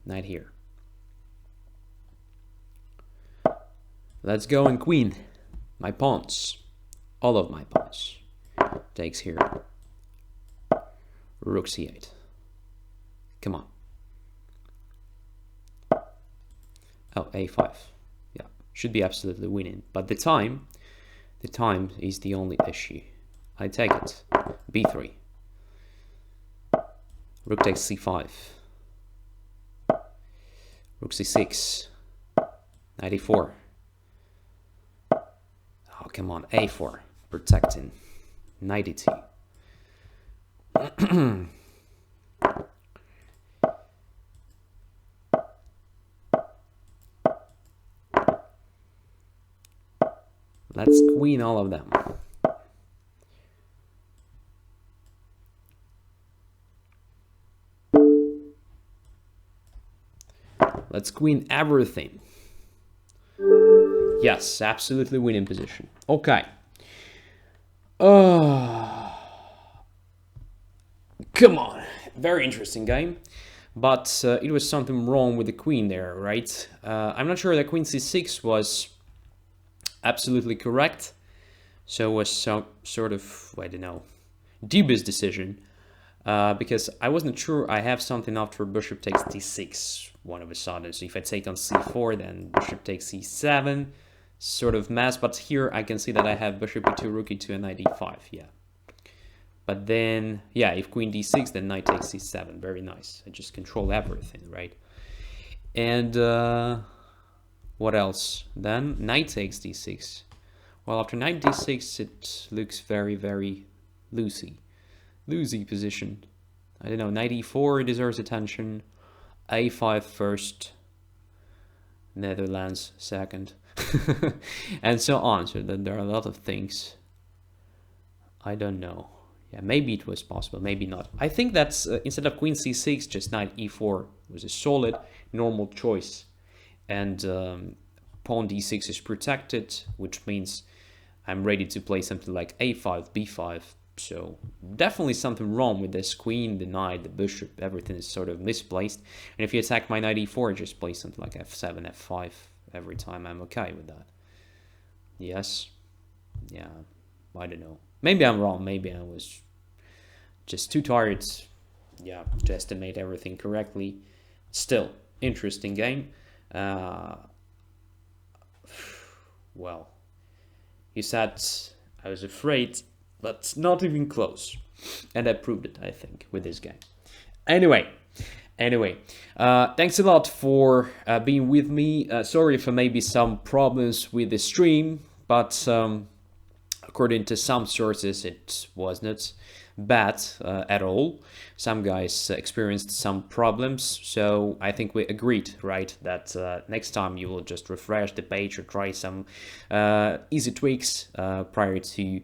Knight here. Let's go in queen. My pawns. All of my pawns. Takes here. Rook c8. Come on. Oh, a5. Yeah, should be absolutely winning. But the time is the only issue. I take it. b3. Rook takes c5. Rook c6. Knight e4. Oh, come on. a4. Protecting. Knight e2. Let's queen all of them. Let's queen everything. Yes, absolutely winning position. Okay. Come on. Very interesting game. But it was something wrong with the queen there, right? I'm not sure that queen c6 was absolutely correct. So it was some sort of, I don't know, dubious decision. Because I wasn't sure I have something after bishop takes d6 one of a sudden. So if I take on c4, then bishop takes c7, sort of mess. But here I can see that I have bishop e2, rook e2, and knight d5, yeah. But then, yeah, if queen d6, then knight takes c7, very nice. I just control everything, right? And what else? Then knight takes d6. Well, after knight d6, it looks very, very loosey position. I don't know, knight e4 deserves attention, a5 first, Netherlands second, and so on. So then there are a lot of things. I don't know. Yeah, maybe it was possible, maybe not. I think that's instead of queen c6, just knight e4 was a solid, normal choice. And pawn d6 is protected, which means I'm ready to play something like a5, b5. So definitely something wrong with this queen, the knight, the bishop, everything is sort of misplaced. And if you attack my knight e4, just play something like f7, f5 every time. I'm okay with that. Yes. Yeah, I don't know. Maybe I'm wrong. Maybe I was just too tired, yeah, to estimate everything correctly. Still, interesting game. Well, you said I was afraid, but not even close. And I proved it, I think, with this game. Anyway, thanks a lot for being with me. Sorry for maybe some problems with the stream, but according to some sources, it was not bad at all. Some guys experienced some problems, so I think we agreed, right, that next time you will just refresh the page or try some easy tweaks prior to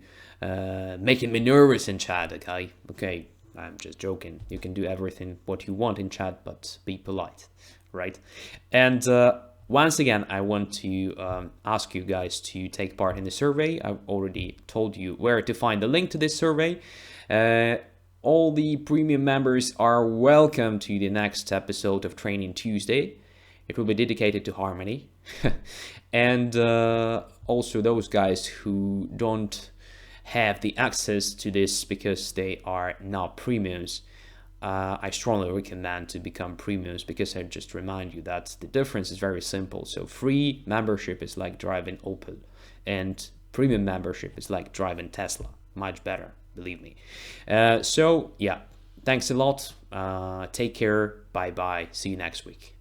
making me nervous in chat. Okay, I'm just joking. You can do everything what you want in chat, but be polite, right? And once again, I want to ask you guys to take part in the survey. I've already told you where to find the link to this survey. All the premium members are welcome to the next episode of Training Tuesday. It will be dedicated to harmony. And also those guys who don't have the access to this because they are not premiums, I strongly recommend to become premiums, because I just remind you that the difference is very simple. So free membership is like driving Opel, and premium membership is like driving Tesla. Much better, believe me. So yeah, thanks a lot. Take care. Bye bye. See you next week.